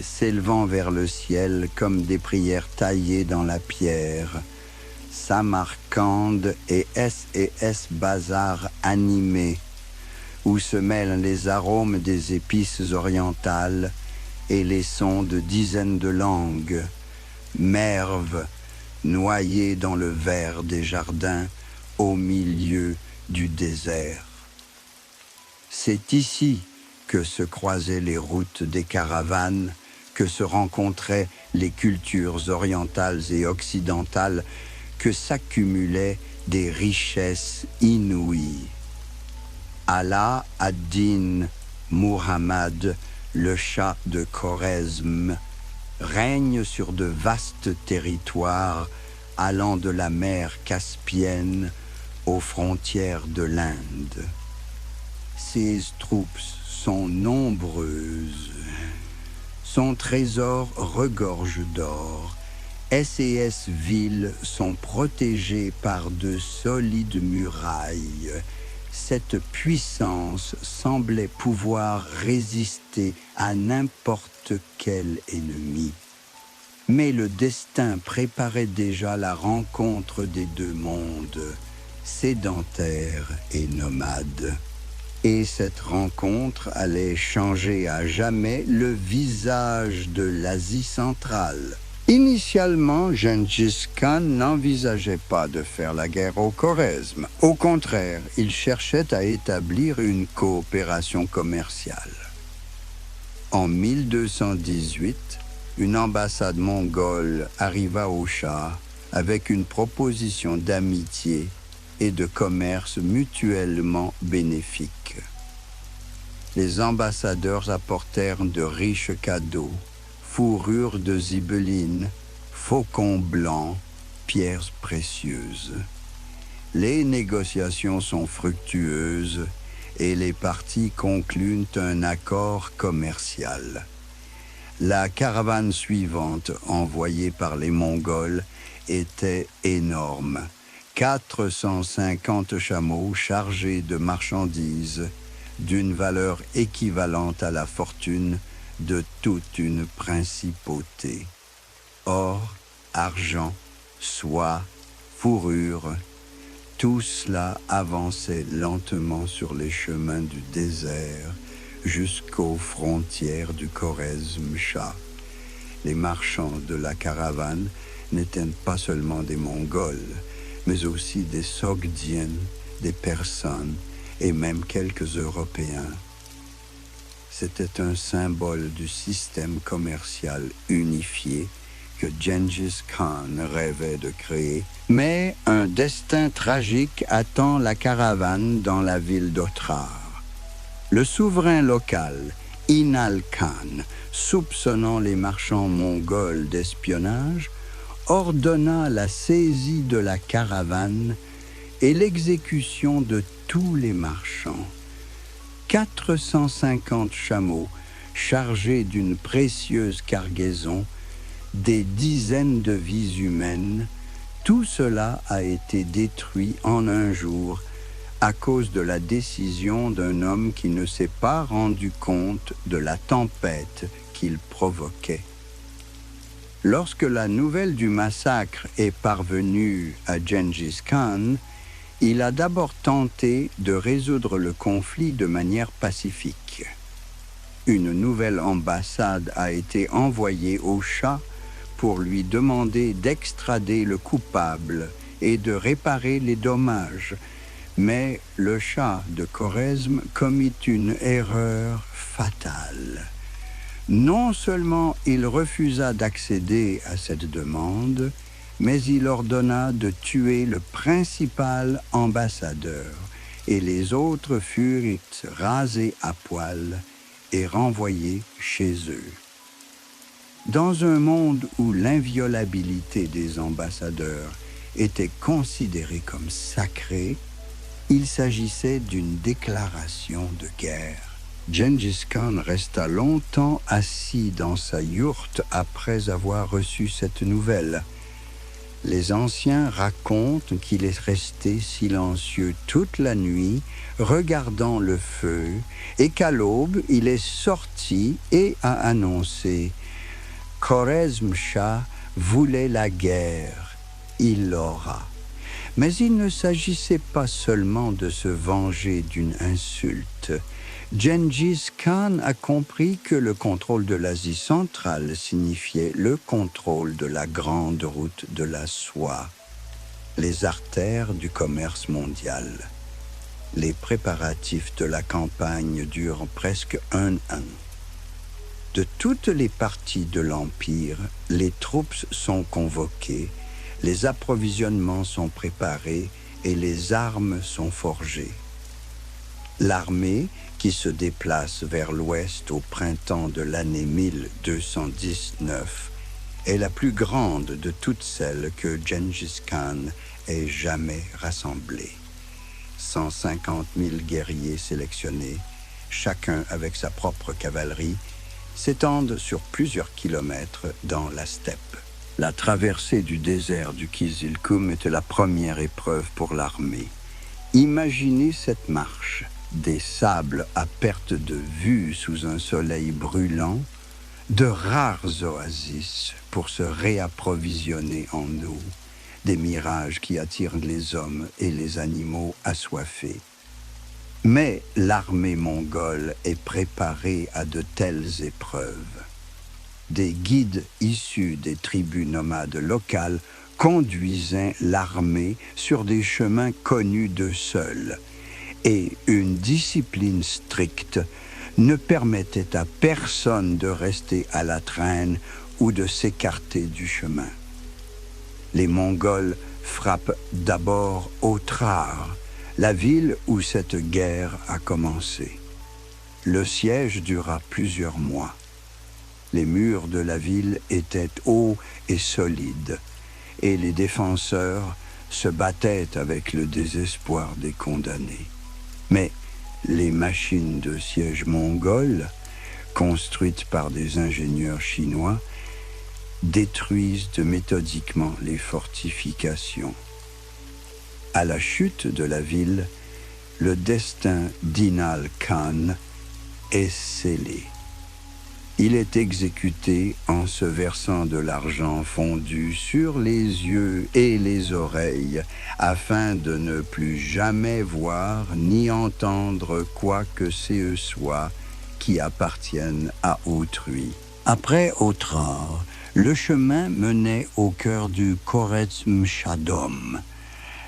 s'élevant vers le ciel comme des prières taillées dans la pierre, Samarcande et S bazar animés, où se mêlent les arômes des épices orientales et les sons de dizaines de langues, Merv, noyée dans le vert des jardins au milieu du désert. C'est ici que se croisaient les routes des caravanes, que se rencontraient les cultures orientales et occidentales, que s'accumulaient des richesses inouïes. Allah ad-Din Muhammad, le Shah de Khwarezm, règne sur de vastes territoires allant de la mer Caspienne aux frontières de l'Inde. Ses troupes sont nombreuses. Son trésor regorge d'or. SES villes sont protégées par de solides murailles. Cette puissance semblait pouvoir résister à n'importe quel ennemi. Mais le destin préparait déjà la rencontre des deux mondes, sédentaires et nomades. Et cette rencontre allait changer à jamais le visage de l'Asie centrale. Initialement, Gengis Khan n'envisageait pas de faire la guerre au Khwarezm. Au contraire, il cherchait à établir une coopération commerciale. En 1218, une ambassade mongole arriva au Shah avec une proposition d'amitié et de commerce mutuellement bénéfiques. Les ambassadeurs apportèrent de riches cadeaux, fourrures de zibeline, faucons blancs, pierres précieuses. Les négociations sont fructueuses et les parties concluent un accord commercial. La caravane suivante, envoyée par les Mongols, était énorme. 450 chameaux chargés de marchandises d'une valeur équivalente à la fortune de toute une principauté. Or, argent, soie, fourrure, tout cela avançait lentement sur les chemins du désert jusqu'aux frontières du Khwarezm-Shah. Les marchands de la caravane n'étaient pas seulement des Mongols, mais aussi des Sogdiens, des Personnes et même quelques Européens. C'était un symbole du système commercial unifié que Gengis Khan rêvait de créer. Mais un destin tragique attend la caravane dans la ville d'Otrar. Le souverain local, Inal Khan, soupçonnant les marchands mongols d'espionnage, ordonna la saisie de la caravane et l'exécution de tous les marchands. 450 chameaux chargés d'une précieuse cargaison, des dizaines de vies humaines, tout cela a été détruit en un jour à cause de la décision d'un homme qui ne s'est pas rendu compte de la tempête qu'il provoquait. Lorsque la nouvelle du massacre est parvenue à Gengis Khan, il a d'abord tenté de résoudre le conflit de manière pacifique. Une nouvelle ambassade a été envoyée au Shah pour lui demander d'extrader le coupable et de réparer les dommages. Mais le Shah de Khorezm commit une erreur fatale. Non seulement il refusa d'accéder à cette demande, mais il ordonna de tuer le principal ambassadeur, et les autres furent rasés à poil et renvoyés chez eux. Dans un monde où l'inviolabilité des ambassadeurs était considérée comme sacrée, il s'agissait d'une déclaration de guerre. Gengis Khan resta longtemps assis dans sa yourte après avoir reçu cette nouvelle. Les anciens racontent qu'il est resté silencieux toute la nuit, regardant le feu, et qu'à l'aube, il est sorti et a annoncé « Khorezm Shah voulait la guerre, il l'aura ». Mais il ne s'agissait pas seulement de se venger d'une insulte. Gengis Khan a compris que le contrôle de l'Asie centrale signifiait le contrôle de la grande route de la soie, les artères du commerce mondial. Les préparatifs de la campagne durent presque un an. De toutes les parties de l'Empire, les troupes sont convoquées, les approvisionnements sont préparés et les armes sont forgées. L'armée, qui se déplace vers l'ouest au printemps de l'année 1219, est la plus grande de toutes celles que Gengis Khan ait jamais rassemblées. 150 000 guerriers sélectionnés, chacun avec sa propre cavalerie, s'étendent sur plusieurs kilomètres dans la steppe. La traversée du désert du Kizilkum était la première épreuve pour l'armée. Imaginez cette marche, des sables à perte de vue sous un soleil brûlant, de rares oasis pour se réapprovisionner en eau, des mirages qui attirent les hommes et les animaux assoiffés. Mais l'armée mongole est préparée à de telles épreuves. Des guides issus des tribus nomades locales conduisaient l'armée sur des chemins connus d'eux seuls, et une discipline stricte ne permettait à personne de rester à la traîne ou de s'écarter du chemin. Les Mongols frappent d'abord Otrar, la ville où cette guerre a commencé. Le siège dura plusieurs mois. Les murs de la ville étaient hauts et solides, et les défenseurs se battaient avec le désespoir des condamnés. Mais les machines de siège mongoles, construites par des ingénieurs chinois, détruisent méthodiquement les fortifications. À la chute de la ville, le destin d'Inal Khan est scellé. Il est exécuté en se versant de l'argent fondu sur les yeux et les oreilles afin de ne plus jamais voir ni entendre quoi que ce soit qui appartienne à autrui. Après Otrar, le chemin menait au cœur du Khorezm-Shah-Dom.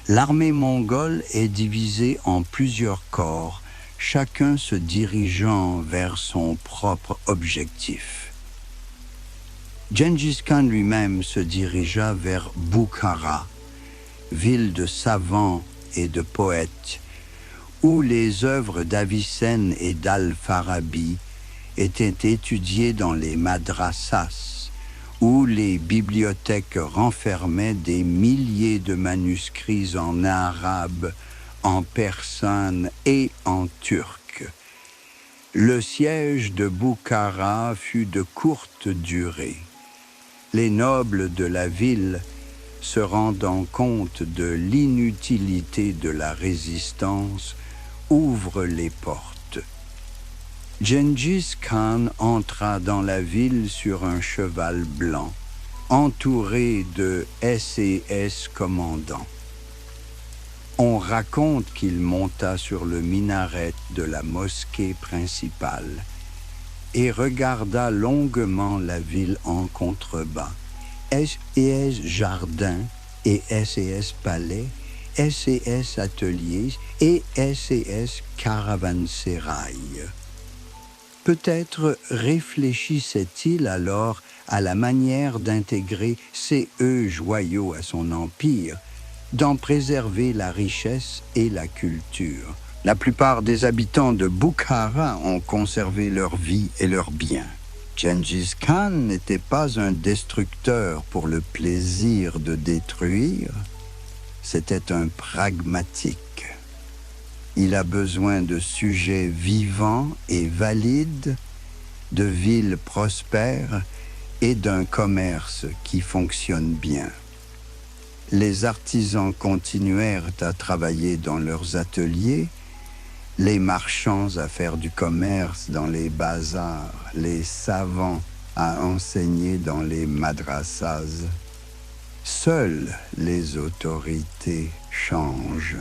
L'armée mongole est divisée en plusieurs corps, chacun se dirigeant vers son propre objectif. Gengis Khan lui-même se dirigea vers Bukhara, ville de savants et de poètes, où les œuvres d'Avicenne et d'Al-Farabi étaient étudiées dans les madrasas, où les les bibliothèques renfermaient des milliers de manuscrits en arabe, en persane et en turc. Le siège de Boukhara fut de courte durée. Les nobles de la ville, se rendant compte de l'inutilité de la résistance, ouvrent les portes. Gengis Khan entra dans la ville sur un cheval blanc, entouré de SAS commandants. On raconte qu'il monta sur le minaret de la mosquée principale et regarda longuement la ville en contrebas. SAS Jardin et SAS Palais, SAS Ateliers et SAS Caravansérail. Peut-être réfléchissait-il alors à la manière d'intégrer ces joyaux à son empire, d'en préserver la richesse et la culture. La plupart des habitants de Boukhara ont conservé leur vie et leurs biens. Gengis Khan n'était pas un destructeur pour le plaisir de détruire, c'était un pragmatique. Il a besoin de sujets vivants et valides, de villes prospères et d'un commerce qui fonctionne bien. Les artisans continuèrent à travailler dans leurs ateliers, les marchands à faire du commerce dans les bazars, les savants à enseigner dans les madrasas. Seules les autorités changent.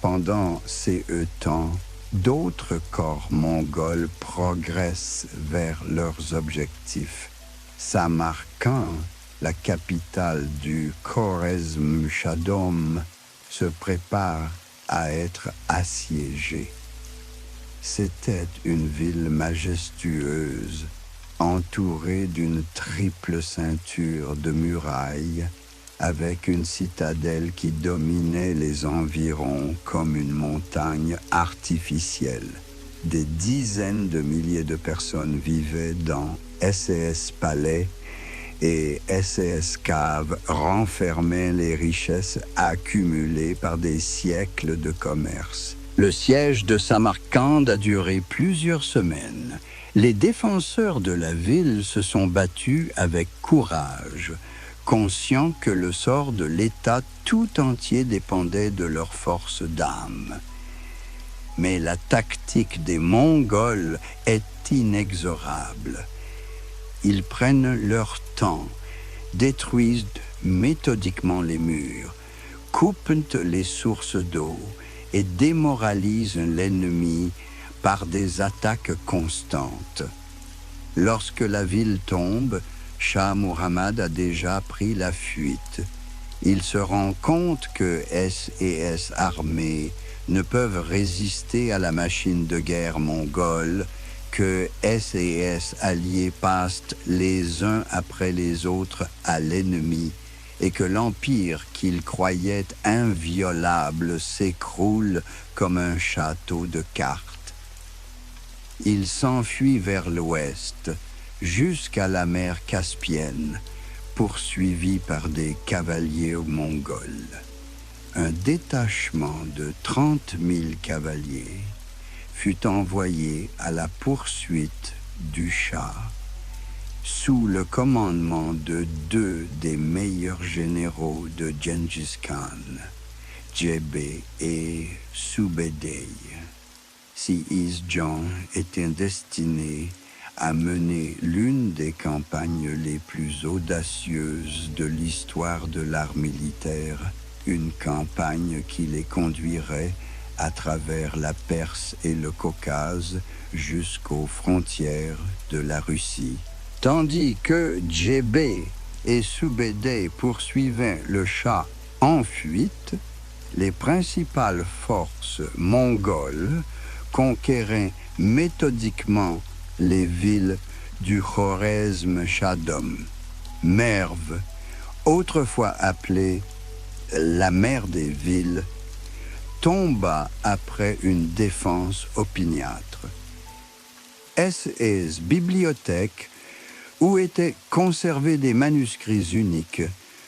Pendant ces temps, d'autres corps mongols progressent vers leurs objectifs. Samarkand, la capitale du Khorezm-Shahdom, se prépare à être assiégée. C'était une ville majestueuse, entourée d'une triple ceinture de murailles, avec une citadelle qui dominait les environs comme une montagne artificielle. Des dizaines de milliers de personnes vivaient dans SAS Palais et SAS Caves renfermaient les richesses accumulées par des siècles de commerce. Le siège de Samarcande a duré plusieurs semaines. Les défenseurs de la ville se sont battus avec courage, conscients que le sort de l'État tout entier dépendait de leur force d'âme. Mais la tactique des Mongols est inexorable. Ils prennent leur temps, détruisent méthodiquement les murs, coupent les sources d'eau et démoralisent l'ennemi par des attaques constantes. Lorsque la ville tombe, Shah Muhammad a déjà pris la fuite. Il se rend compte que SAS armées ne peuvent résister à la machine de guerre mongole, que SAS alliés passent les uns après les autres à l'ennemi et que l'empire qu'il croyait inviolable s'écroule comme un château de cartes. Il s'enfuit vers l'ouest, jusqu'à la mer Caspienne, poursuivi par des cavaliers mongols. Un détachement de 30 000 cavaliers fut envoyé à la poursuite du Shah, sous le commandement de deux des meilleurs généraux de Gengis Khan, Jebbe et Subedey. Sihis-Jan était destiné à mener l'une des campagnes les plus audacieuses de l'histoire de l'art militaire, une campagne qui les conduirait à travers la Perse et le Caucase jusqu'aux frontières de la Russie. Tandis que Jebbe et Subedey poursuivaient le Shah en fuite, les principales forces mongoles conquéraient méthodiquement les villes du Khorezm-Shahdom. Merv, autrefois appelée la mère des villes, tomba après une défense opiniâtre. SAS Bibliothèque où étaient conservés des manuscrits uniques,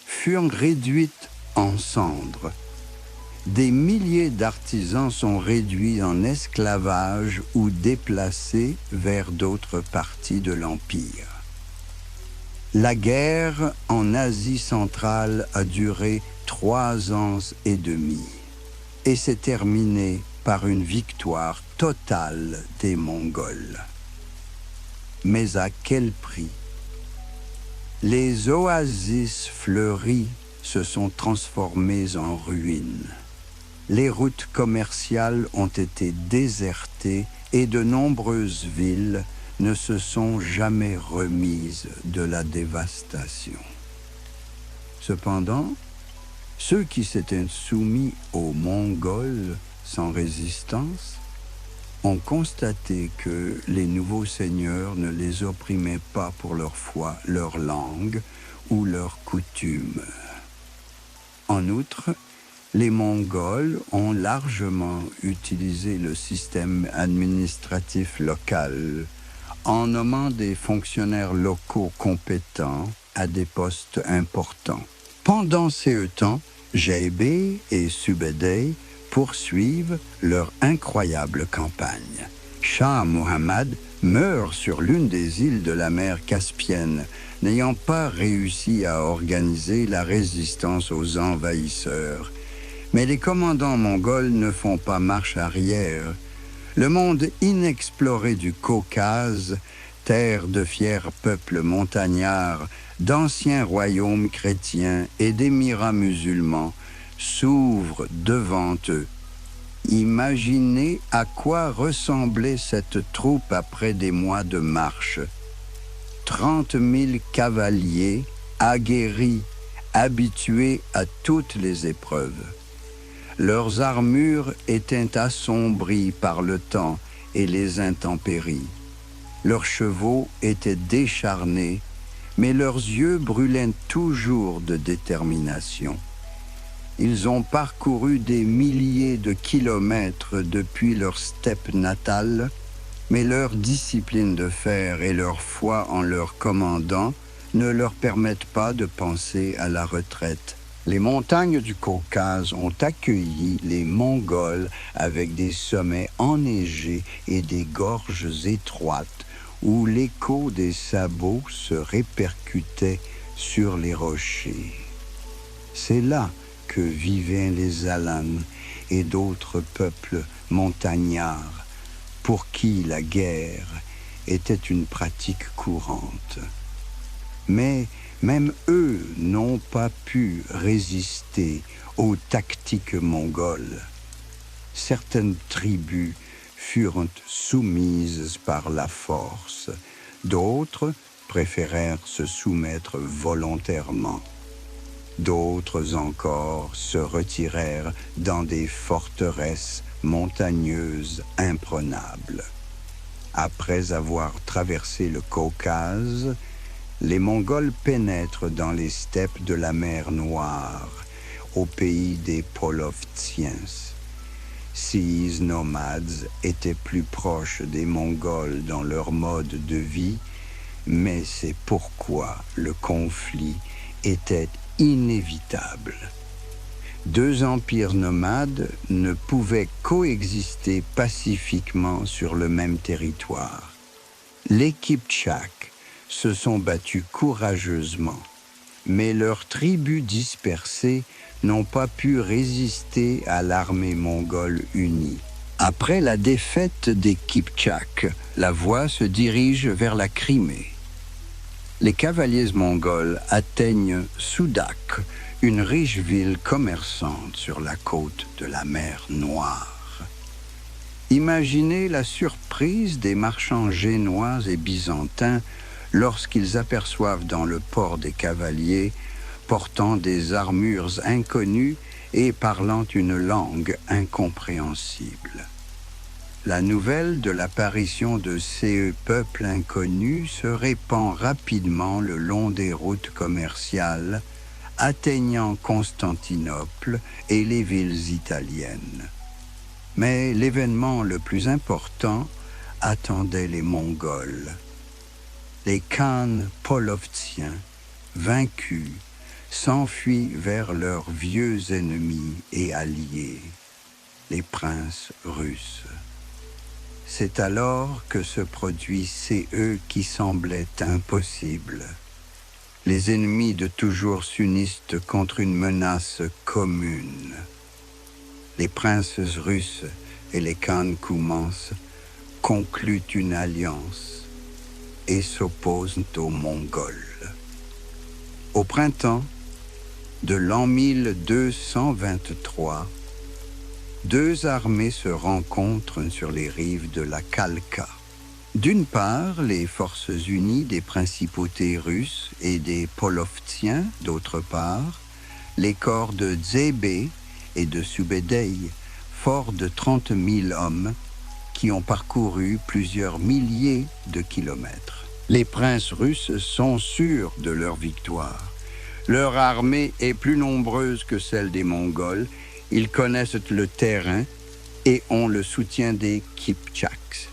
furent réduites en cendres. Des milliers d'artisans sont réduits en esclavage ou déplacés vers d'autres parties de l'Empire. La guerre en Asie centrale a duré 3 ans et demi et s'est terminée par une victoire totale des Mongols. Mais à quel prix? Les oasis fleuries se sont transformées en ruines. Les routes commerciales ont été désertées et de nombreuses villes ne se sont jamais remises de la dévastation. Cependant, ceux qui s'étaient soumis aux Mongols sans résistance ont constaté que les nouveaux seigneurs ne les opprimaient pas pour leur foi, leur langue ou leurs coutumes. En outre, les Mongols ont largement utilisé le système administratif local en nommant des fonctionnaires locaux compétents à des postes importants. Pendant ce temps, Jaybeh et Subedey poursuivent leur incroyable campagne. Shah Muhammad meurt sur l'une des îles de la mer Caspienne, n'ayant pas réussi à organiser la résistance aux envahisseurs. Mais les commandants mongols ne font pas marche arrière. Le monde inexploré du Caucase, terre de fiers peuples montagnards, d'anciens royaumes chrétiens et d'émirats musulmans, s'ouvre devant eux. Imaginez à quoi ressemblait cette troupe après des mois de marche. 30 000 cavaliers, aguerris, habitués à toutes les épreuves. Leurs armures étaient assombries par le temps et les intempéries. Leurs chevaux étaient décharnés, mais leurs yeux brûlaient toujours de détermination. Ils ont parcouru des milliers de kilomètres depuis leur steppe natale, mais leur discipline de fer et leur foi en leur commandant ne leur permettent pas de penser à la retraite. Les montagnes du Caucase ont accueilli les Mongols avec des sommets enneigés et des gorges étroites où l'écho des sabots se répercutait sur les rochers. C'est là que vivaient les Alans et d'autres peuples montagnards pour qui la guerre était une pratique courante. Mais même eux n'ont pas pu résister aux tactiques mongoles. Certaines tribus furent soumises par la force, d'autres préférèrent se soumettre volontairement. D'autres encore se retirèrent dans des forteresses montagneuses imprenables. Après avoir traversé le Caucase, les Mongols pénètrent dans les steppes de la mer Noire, au pays des Polovtsiens. Ces nomades étaient plus proches des Mongols dans leur mode de vie, mais c'est pourquoi le conflit était inévitable. 2 empires nomades ne pouvaient coexister pacifiquement sur le même territoire. Les Kipchaks se sont battus courageusement, mais leurs tribus dispersées n'ont pas pu résister à l'armée mongole unie. Après la défaite des Kipchaks, la voie se dirige vers la Crimée. Les cavaliers mongols atteignent Sudak, une riche ville commerçante sur la côte de la mer Noire. Imaginez la surprise des marchands génois et byzantins lorsqu'ils aperçoivent dans le port des cavaliers, portant des armures inconnues et parlant une langue incompréhensible. La nouvelle de l'apparition de ces peuples inconnus se répand rapidement le long des routes commerciales, atteignant Constantinople et les villes italiennes. Mais l'événement le plus important attendait les Mongols. les Khans polovtsiens, vaincus, s'enfuient vers leurs vieux ennemis et alliés, les princes russes. C'est alors que se produit CE qui semblait impossible. Les ennemis de toujours s'unissent contre une menace commune. Les princes russes et les Khans Koumans concluent une alliance et s'opposent aux Mongols. Au printemps de l'an 1223, deux armées se rencontrent sur les rives de la Khalkha. D'une part, les forces unies des principautés russes et des Polovtsiens, d'autre part, les corps de Dzébé et de Subedei, forts de 30 000 hommes, qui ont parcouru plusieurs milliers de kilomètres. Les princes russes sont sûrs de leur victoire. Leur armée est plus nombreuse que celle des Mongols. Ils connaissent le terrain et ont le soutien des Kipchaks.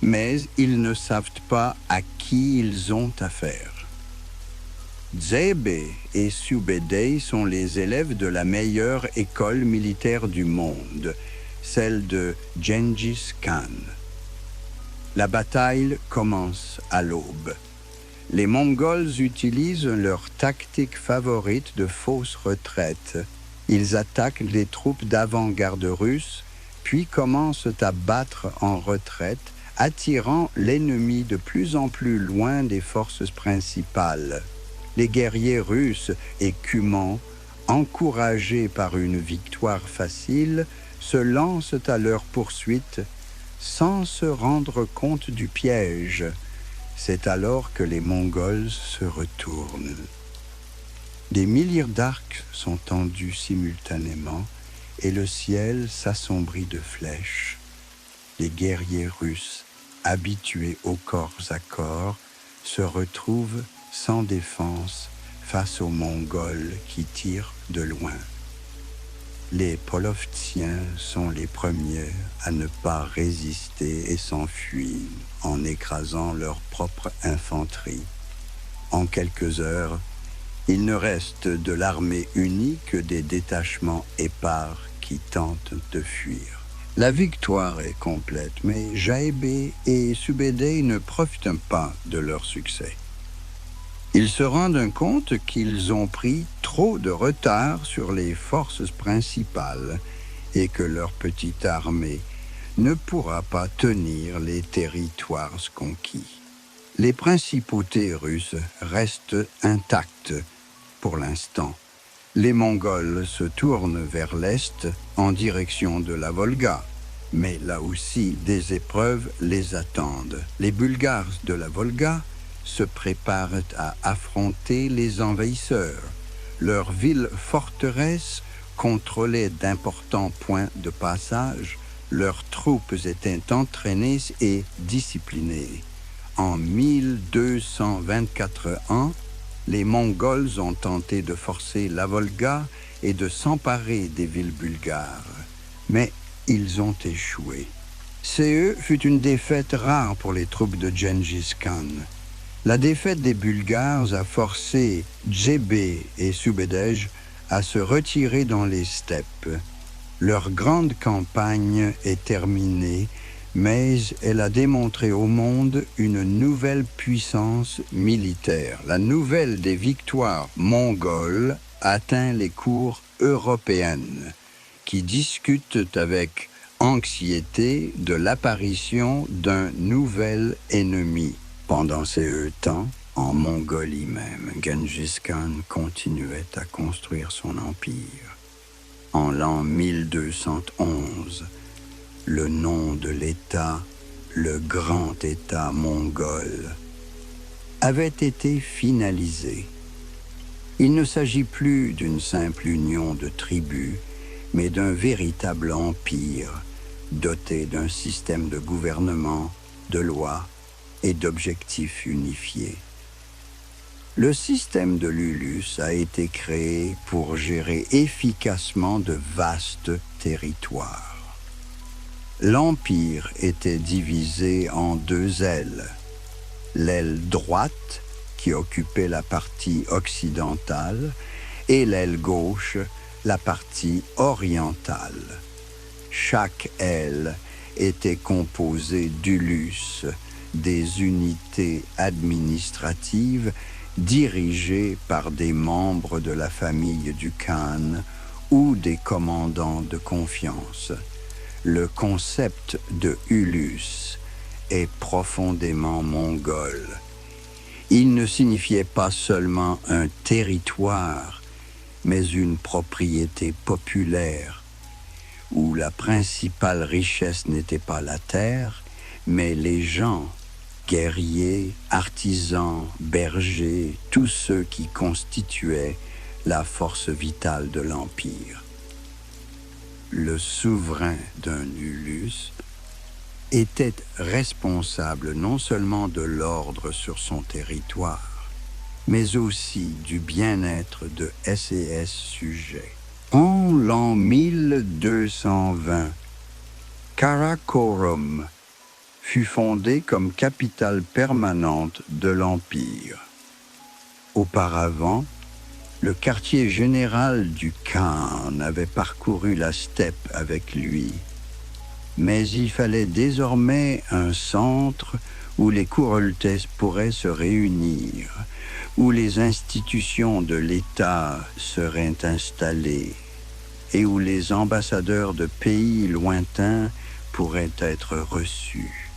Mais ils ne savent pas à qui ils ont affaire. Dzébé et Subedei sont les élèves de la meilleure école militaire du monde, celle de Gengis Khan. La bataille commence à l'aube. Les Mongols utilisent leur tactique favorite de fausse retraite. Ils attaquent les troupes d'avant-garde russes, puis commencent à battre en retraite, attirant l'ennemi de plus en plus loin des forces principales. Les guerriers russes et Cumans, encouragés par une victoire facile, se lancent à leur poursuite sans se rendre compte du piège. C'est alors que les Mongols se retournent. Des milliers d'arcs sont tendus simultanément et le ciel s'assombrit de flèches. Les guerriers russes, habitués au corps à corps, se retrouvent sans défense face aux Mongols qui tirent de loin. Les Polovtsiens sont les premiers à ne pas résister et s'enfuient en écrasant leur propre infanterie. En quelques heures, il ne reste de l'armée unie que des détachements épars qui tentent de fuir. La victoire est complète, mais Jaébé et Subedei ne profitent pas de leur succès. Ils se rendent compte qu'ils ont pris trop de retard sur les forces principales et que leur petite armée ne pourra pas tenir les territoires conquis. Les principautés russes restent intactes pour l'instant. Les Mongols se tournent vers l'est en direction de la Volga, mais là aussi des épreuves les attendent. Les Bulgares de la Volga se préparent à affronter les envahisseurs. Leur ville forteresse contrôlait d'importants points de passage. Leurs troupes étaient entraînées et disciplinées. En 1224 ans, les Mongols ont tenté de forcer la Volga et de s'emparer des villes bulgares, mais ils ont échoué. CE fut une défaite rare pour les troupes de Gengis Khan. La défaite des Bulgares a forcé Dzébé et Subedej à se retirer dans les steppes. Leur grande campagne est terminée, mais elle a démontré au monde une nouvelle puissance militaire. La nouvelle des victoires mongoles atteint les cours européennes, qui discutent avec anxiété de l'apparition d'un nouvel ennemi. Pendant ces temps, en Mongolie même, Gengis Khan continuait à construire son empire. En l'an 1211, le nom de l'État, le Grand État mongol, avait été finalisé. Il ne s'agit plus d'une simple union de tribus, mais d'un véritable empire doté d'un système de gouvernement, de lois et d'objectifs unifiés. Le système de Lulus a été créé pour gérer efficacement de vastes territoires. L'empire était divisé en deux ailes. l'aile droite qui occupait la partie occidentale et l'aile gauche la partie orientale. Chaque aile était composée d'ulus, des unités administratives dirigées par des membres de la famille du Khan ou des commandants de confiance. Le concept de ulus est profondément mongol. Il ne signifiait pas seulement un territoire, mais une propriété populaire, où la principale richesse n'était pas la terre, mais les gens, guerriers, artisans, bergers, tous ceux qui constituaient la force vitale de l'Empire. Le souverain d'un ulus était responsable non seulement de l'ordre sur son territoire, mais aussi du bien-être de ses sujets. En l'an 1220, Karakorum fut fondée comme capitale permanente de l'Empire. Auparavant, le quartier général du Khan avait parcouru la steppe avec lui. Mais il fallait désormais un centre où les Khuroultes pourraient se réunir, où les institutions de l'État seraient installées et où les ambassadeurs de pays lointains pourraient être reçus.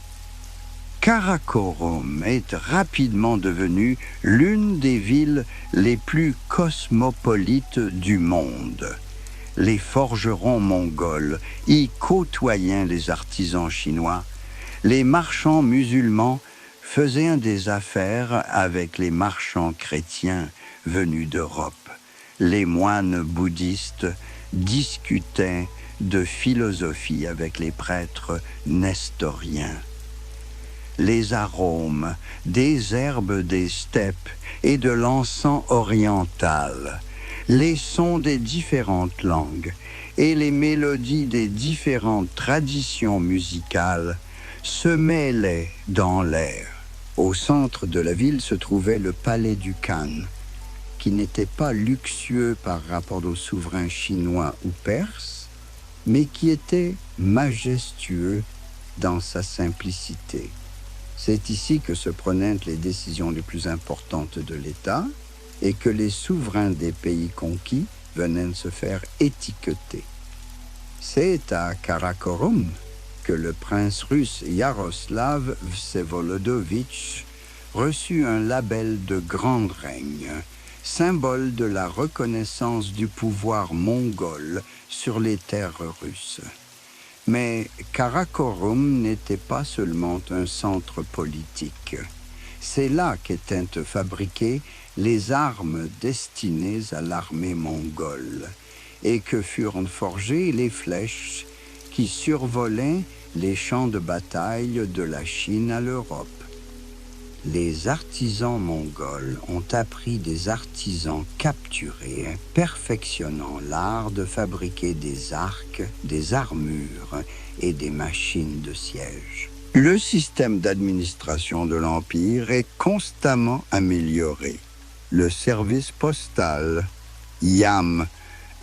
Karakorum est rapidement devenue l'une des villes les plus cosmopolites du monde. Les forgerons mongols y côtoyant les artisans chinois, les marchands musulmans faisaient des affaires avec les marchands chrétiens venus d'Europe. Les moines bouddhistes discutaient de philosophie avec les prêtres nestoriens. Les arômes des herbes des steppes et de l'encens oriental, les sons des différentes langues et les mélodies des différentes traditions musicales se mêlaient dans l'air. Au centre de la ville se trouvait le palais du Khan, qui n'était pas luxueux par rapport aux souverains chinois ou perses, mais qui était majestueux dans sa simplicité. C'est ici que se prenaient les décisions les plus importantes de l'État et que les souverains des pays conquis venaient se faire étiqueter. C'est à Karakorum que le prince russe Yaroslav Vsevolodovitch reçut un label de grand règne, symbole de la reconnaissance du pouvoir mongol sur les terres russes. Mais Karakorum n'était pas seulement un centre politique. C'est là qu'étaient fabriquées les armes destinées à l'armée mongole et que furent forgées les flèches qui survolaient les champs de bataille de la Chine à l'Europe. Les artisans mongols ont appris des artisans capturés, perfectionnant l'art de fabriquer des arcs, des armures et des machines de siège. Le système d'administration de l'Empire est constamment amélioré. Le service postal, YAM,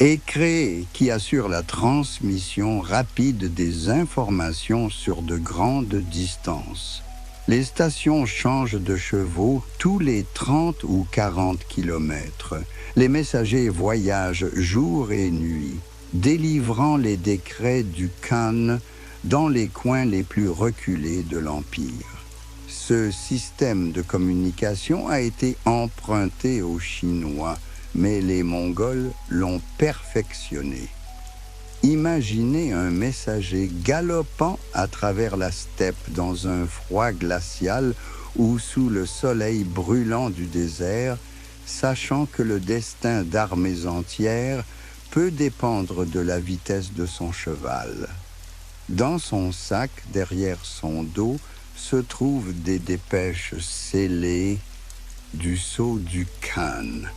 est créé qui assure la transmission rapide des informations sur de grandes distances. Les stations changent de chevaux tous les 30 ou 40 kilomètres. Les messagers voyagent jour et nuit, délivrant les décrets du Khan dans les coins les plus reculés de l'Empire. Ce système de communication a été emprunté aux Chinois, mais les Mongols l'ont perfectionné. Imaginez un messager galopant à travers la steppe dans un froid glacial ou sous le soleil brûlant du désert, sachant que le destin d'armées entières peut dépendre de la vitesse de son cheval. Dans son sac, derrière son dos, se trouvent des dépêches scellées du sceau du Khan.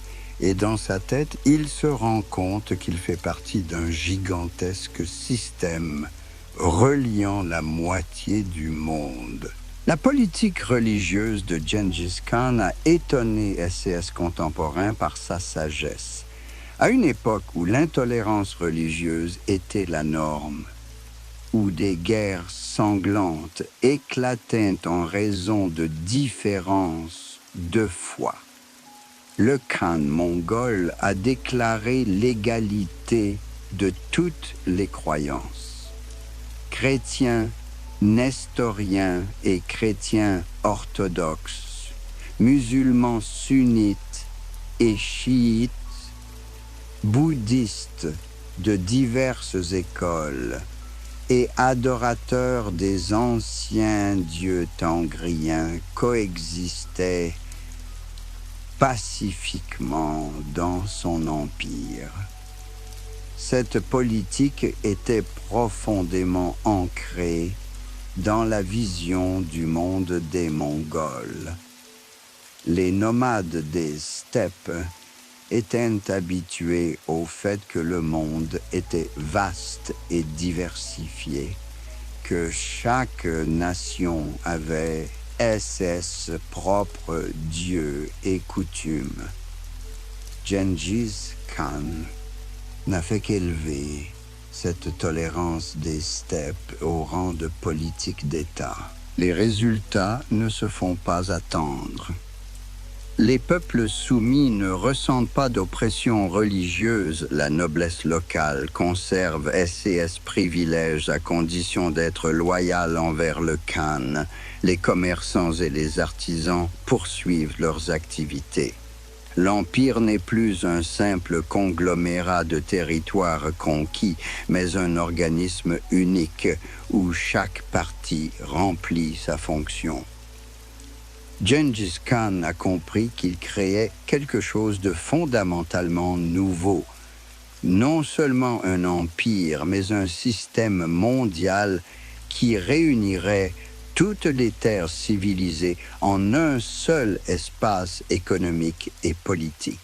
Et dans sa tête, il se rend compte qu'il fait partie d'un gigantesque système reliant la moitié du monde. La politique religieuse de Gengis Khan a étonné SCS contemporains par sa sagesse. À une époque où l'intolérance religieuse était la norme, où des guerres sanglantes éclataient en raison de différences de foi, le Khan mongol a déclaré l'égalité de toutes les croyances. Chrétiens, nestoriens et chrétiens orthodoxes, musulmans sunnites et chiites, bouddhistes de diverses écoles et adorateurs des anciens dieux tangriens coexistaient pacifiquement dans son empire. Cette politique était profondément ancrée dans la vision du monde des Mongols. Les nomades des steppes étaient habitués au fait que le monde était vaste et diversifié, que chaque nation avait ses propres dieux et coutumes. Gengis Khan n'a fait qu'élever cette tolérance des steppes au rang de politique d'État. Les résultats ne se font pas attendre. Les peuples soumis ne ressentent pas d'oppression religieuse. La noblesse locale conserve SCS privilèges à condition d'être loyale envers le Khan. Les commerçants et les artisans poursuivent leurs activités. L'Empire n'est plus un simple conglomérat de territoires conquis, mais un organisme unique où chaque partie remplit sa fonction. Gengis Khan a compris qu'il créait quelque chose de fondamentalement nouveau. Non seulement un empire, mais un système mondial qui réunirait toutes les terres civilisées en un seul espace économique et politique.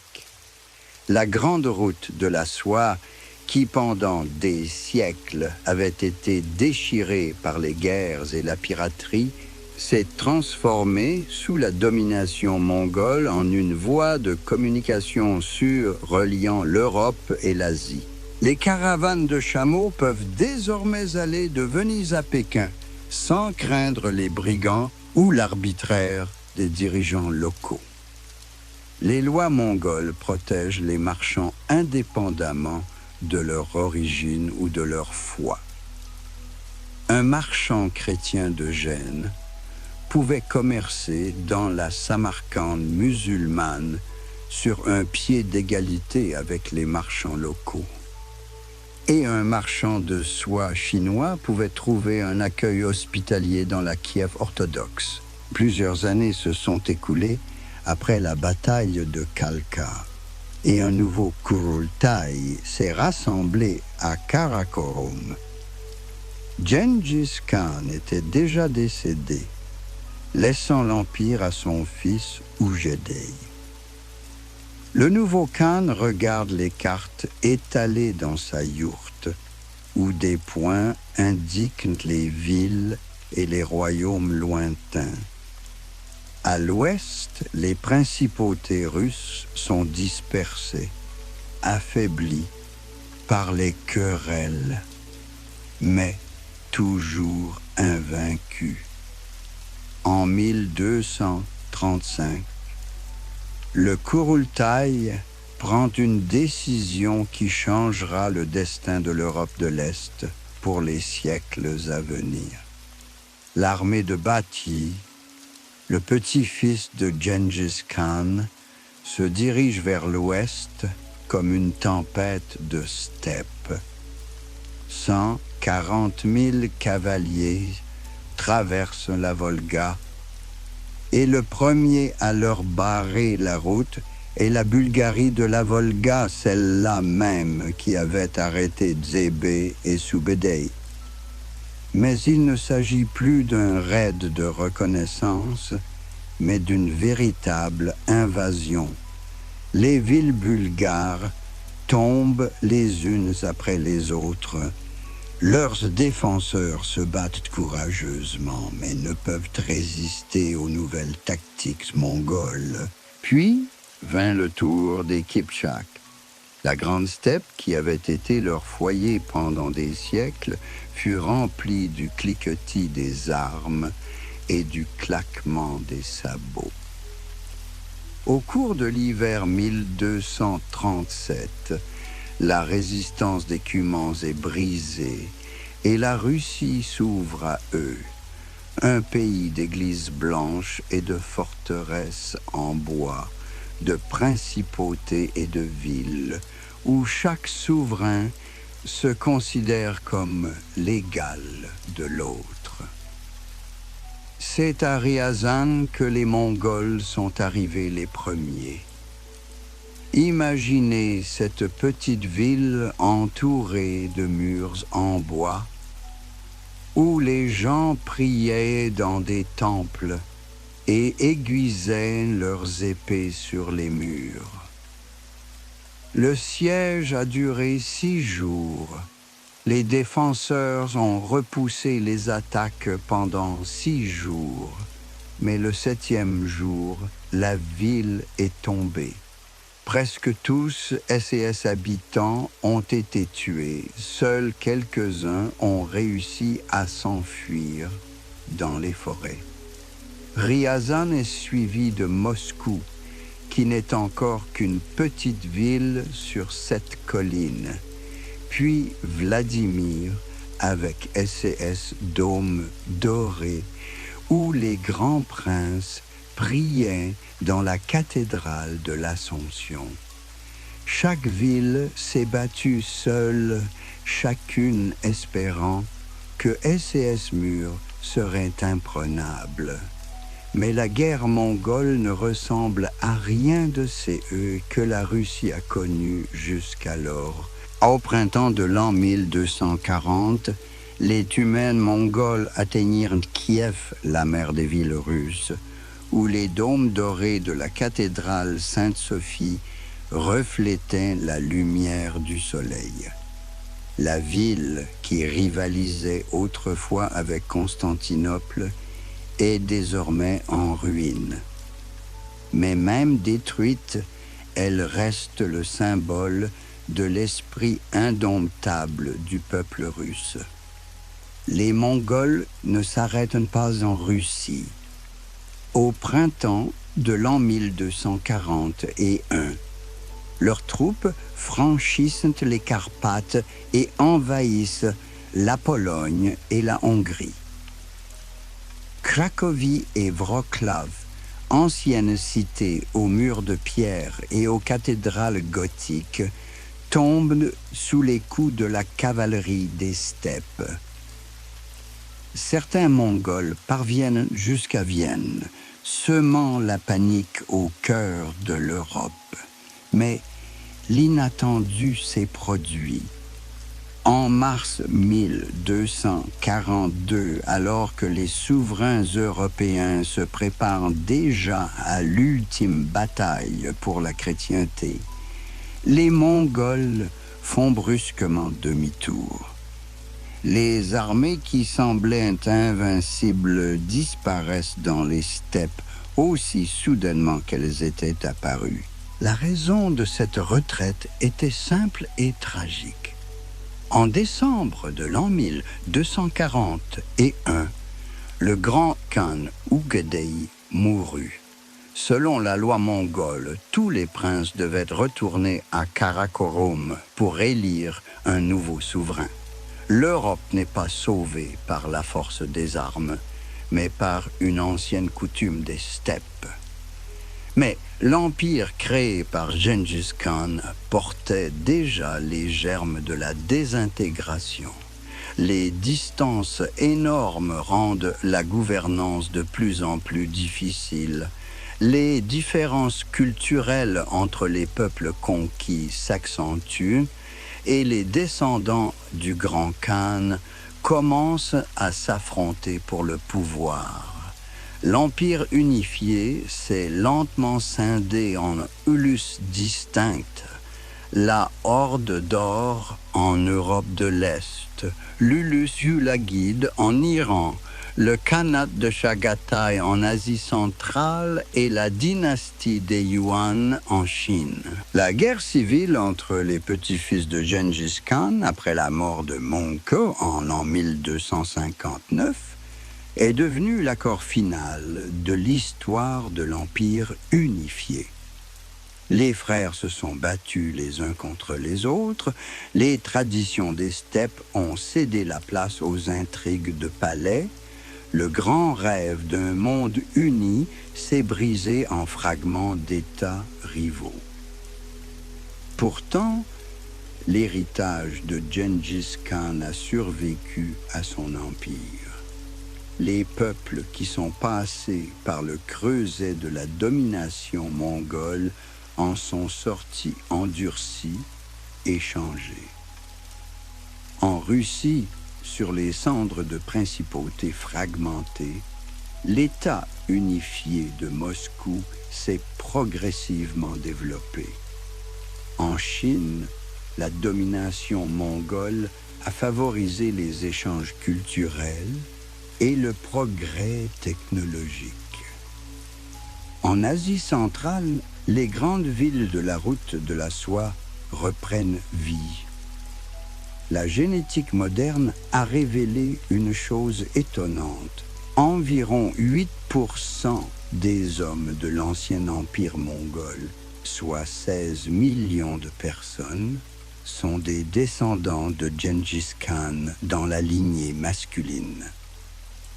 La grande route de la soie, qui pendant des siècles avait été déchirée par les guerres et la piraterie, s'est transformée sous la domination mongole en une voie de communication sûre reliant l'Europe et l'Asie. Les caravanes de chameaux peuvent désormais aller de Venise à Pékin, sans craindre les brigands ou l'arbitraire des dirigeants locaux. Les lois mongoles protègent les marchands indépendamment de leur origine ou de leur foi. Un marchand chrétien de Gênes pouvait commercer dans la Samarcande musulmane sur un pied d'égalité avec les marchands locaux. Et un marchand de soie chinois pouvait trouver un accueil hospitalier dans la Kiev orthodoxe. Plusieurs années se sont écoulées après la bataille de Khalkha, et un nouveau Kurultai s'est rassemblé à Karakorum. Gengis Khan était déjà décédé, laissant l'empire à son fils Ugedei. Le nouveau Khan regarde les cartes étalées dans sa yourte, où des points indiquent les villes et les royaumes lointains. À l'ouest, les principautés russes sont dispersées, affaiblies par les querelles, mais toujours invaincues. En 1235, le Kurultai prend une décision qui changera le destin de l'Europe de l'Est pour les siècles à venir. L'armée de Bati, le petit-fils de Gengis Khan, se dirige vers l'ouest comme une tempête de steppe. 140 000 cavaliers traversent la Volga, et le premier à leur barrer la route est la Bulgarie de la Volga, celle-là même qui avait arrêté Dzébé et Soubédé. Mais il ne s'agit plus d'un raid de reconnaissance, mais d'une véritable invasion. Les villes bulgares tombent les unes après les autres. Leurs défenseurs se battent courageusement, mais ne peuvent résister aux nouvelles tactiques mongoles. Puis vint le tour des Kipchaks. La grande steppe, qui avait été leur foyer pendant des siècles, fut remplie du cliquetis des armes et du claquement des sabots. Au cours de l'hiver 1237, la résistance des Cumans est brisée et la Russie s'ouvre à eux, un pays d'églises blanches et de forteresses en bois, de principautés et de villes, où chaque souverain se considère comme l'égal de l'autre. C'est à Ryazan que les Mongols sont arrivés les premiers. Imaginez cette petite ville entourée de murs en bois, où les gens priaient dans des temples et aiguisaient leurs épées sur les murs. Le siège a duré 6 jours. Les défenseurs ont repoussé les attaques pendant 6 jours, mais le 7e jour, la ville est tombée. Presque tous SES habitants ont été tués. Seuls quelques-uns ont réussi à s'enfuir dans les forêts. Ryazan est suivi de Moscou, qui n'est encore qu'une petite ville sur 7 collines. Puis Vladimir avec SES Dôme doré, où les grands princes priaient dans la cathédrale de l'Assomption. Chaque ville s'est battue seule, chacune espérant que SES Mur serait imprenable. Mais la guerre mongole ne ressemble à rien de ces que la Russie a connu jusqu'alors. Au printemps de l'an 1240, les Tumènes mongols atteignirent Kiev, la mère des villes russes, où les dômes dorés de la cathédrale Sainte-Sophie reflétaient la lumière du soleil. La ville, qui rivalisait autrefois avec Constantinople, est désormais en ruine. Mais même détruite, elle reste le symbole de l'esprit indomptable du peuple russe. Les Mongols ne s'arrêtent pas en Russie. Au printemps de l'an 1241, leurs troupes franchissent les Carpates et envahissent la Pologne et la Hongrie. Cracovie et Wrocław, anciennes cités aux murs de pierre et aux cathédrales gothiques, tombent sous les coups de la cavalerie des steppes. Certains Mongols parviennent jusqu'à Vienne, semant la panique au cœur de l'Europe. Mais l'inattendu s'est produit. En mars 1242, alors que les souverains européens se préparent déjà à l'ultime bataille pour la chrétienté, les Mongols font brusquement demi-tour. Les armées qui semblaient invincibles disparaissent dans les steppes aussi soudainement qu'elles étaient apparues. La raison de cette retraite était simple et tragique. En décembre de l'an 1241, le grand Khan Ugedei mourut. Selon la loi mongole, tous les princes devaient retourner à Karakorum pour élire un nouveau souverain. L'Europe n'est pas sauvée par la force des armes, mais par une ancienne coutume des steppes. Mais l'empire créé par Gengis Khan portait déjà les germes de la désintégration. Les distances énormes rendent la gouvernance de plus en plus difficile. Les différences culturelles entre les peuples conquis s'accentuent et les descendants du grand Khan commencent à s'affronter pour le pouvoir. L'empire unifié s'est lentement scindé en ulus distinctes, la Horde d'Or en Europe de l'Est, l'Ulus Ulagid en Iran, le Khanat de Chagatai en Asie centrale et la dynastie des Yuan en Chine. La guerre civile entre les petits-fils de Gengis Khan après la mort de Mongke en l'an 1259 est devenue l'accord final de l'histoire de l'Empire unifié. Les frères se sont battus les uns contre les autres, les traditions des steppes ont cédé la place aux intrigues de palais, le grand rêve d'un monde uni s'est brisé en fragments d'États rivaux. Pourtant, l'héritage de Gengis Khan a survécu à son empire. Les peuples qui sont passés par le creuset de la domination mongole en sont sortis endurcis et changés. En Russie, sur les cendres de principautés fragmentées, l'État unifié de Moscou s'est progressivement développé. En Chine, la domination mongole a favorisé les échanges culturels et le progrès technologique. En Asie centrale, les grandes villes de la route de la soie reprennent vie. La génétique moderne a révélé une chose étonnante. Environ 8% des hommes de l'ancien empire mongol, soit 16 millions de personnes, sont des descendants de Gengis Khan dans la lignée masculine.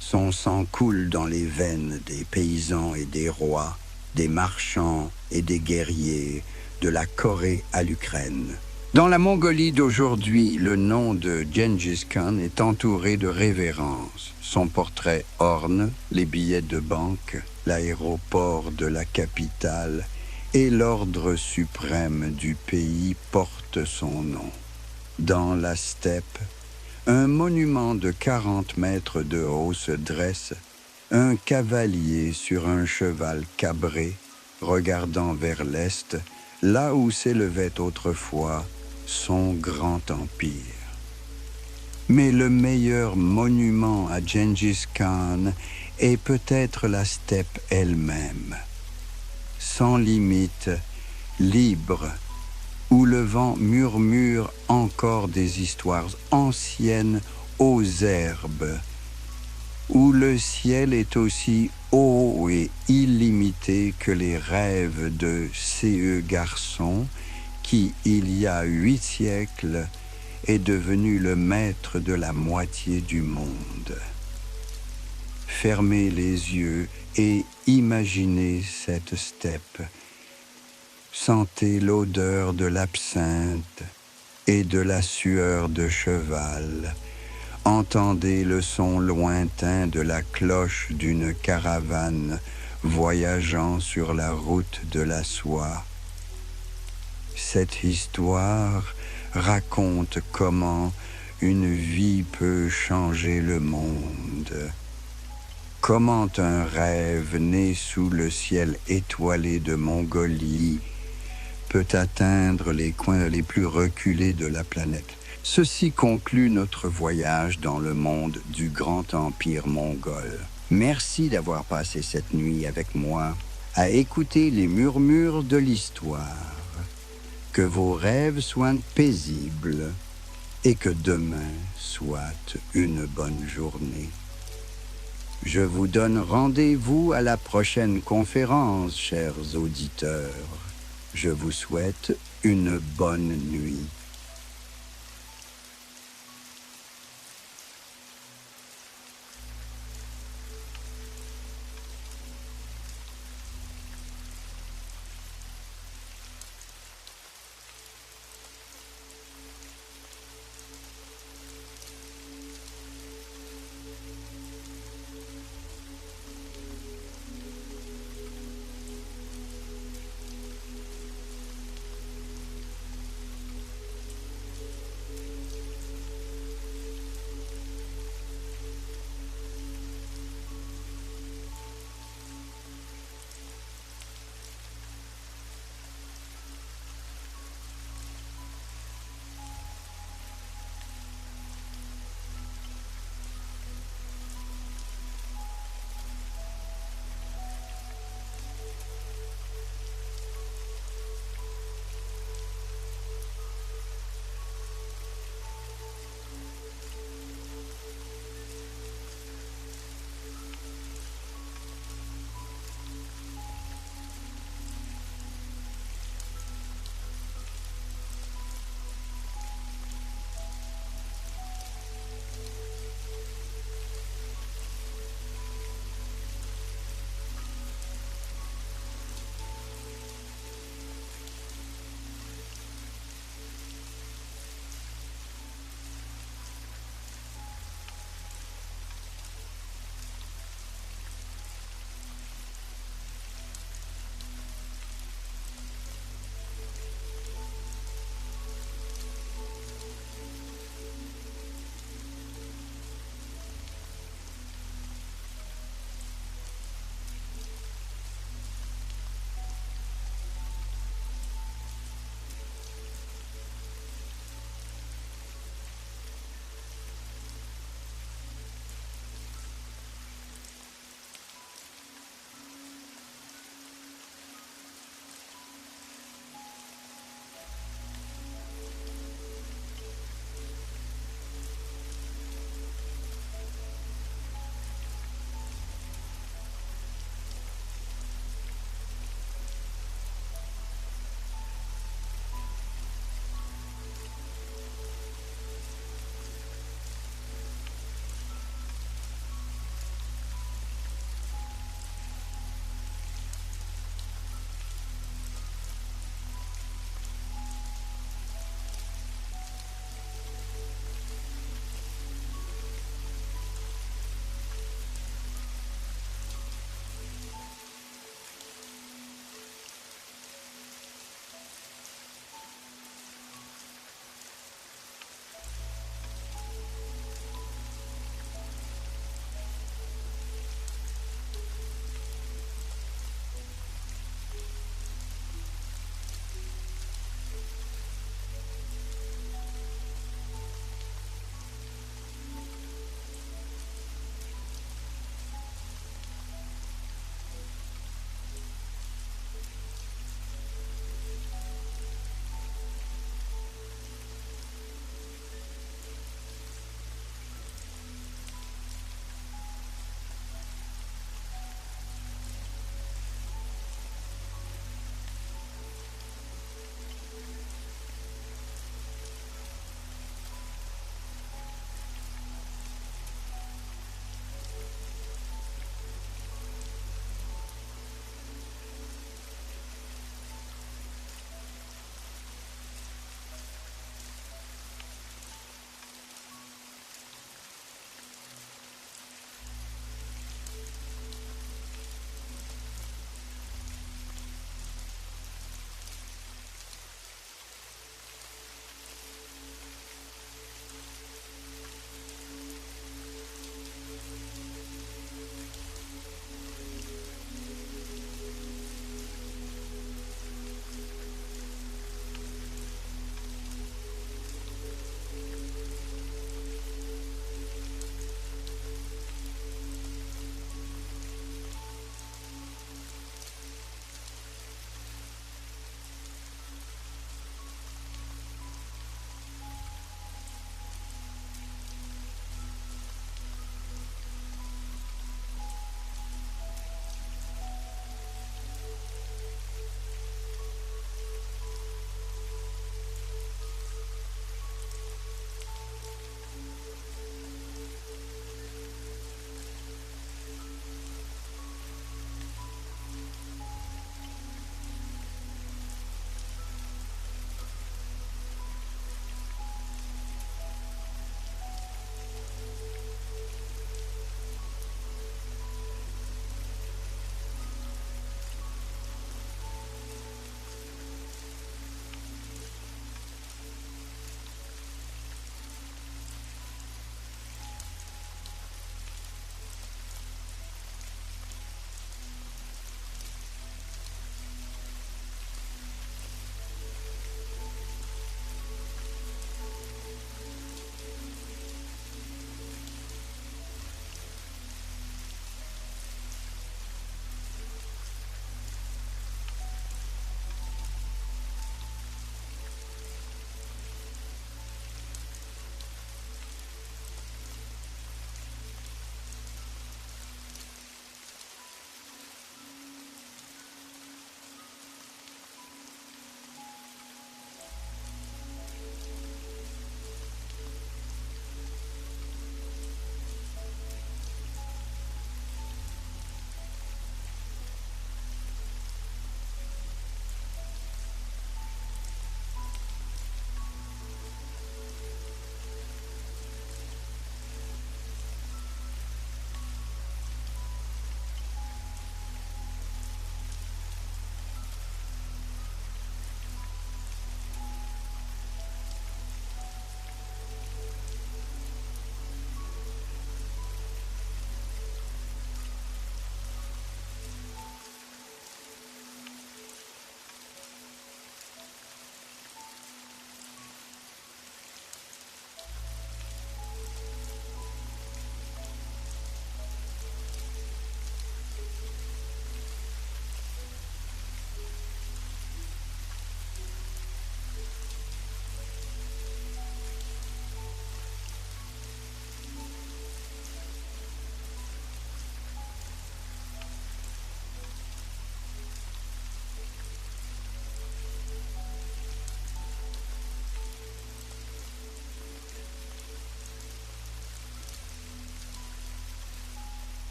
Son sang coule dans les veines des paysans et des rois, des marchands et des guerriers, de la Corée à l'Ukraine. Dans la Mongolie d'aujourd'hui, le nom de Gengis Khan est entouré de révérences. Son portrait orne les billets de banque, l'aéroport de la capitale et l'ordre suprême du pays porte son nom. Dans la steppe, un monument de 40 mètres de haut se dresse, un cavalier sur un cheval cabré, regardant vers l'est, là où s'élevait autrefois son grand empire. Mais le meilleur monument à Gengis Khan est peut-être la steppe elle-même, sans limite, libre, où le vent murmure encore des histoires anciennes aux herbes, où le ciel est aussi haut et illimité que les rêves de ces garçons qui, il y a 8 siècles, est devenu le maître de la moitié du monde. Fermez les yeux et imaginez cette steppe. Sentez l'odeur de l'absinthe et de la sueur de cheval. Entendez le son lointain de la cloche d'une caravane voyageant sur la route de la soie. Cette histoire raconte comment une vie peut changer le monde. Comment un rêve né sous le ciel étoilé de Mongolie peut atteindre les coins les plus reculés de la planète. Ceci conclut notre voyage dans le monde du grand empire mongol. Merci d'avoir passé cette nuit avec moi à écouter les murmures de l'histoire. Que vos rêves soient paisibles et que demain soit une bonne journée. Je vous donne rendez-vous à la prochaine conférence, chers auditeurs. Je vous souhaite une bonne nuit.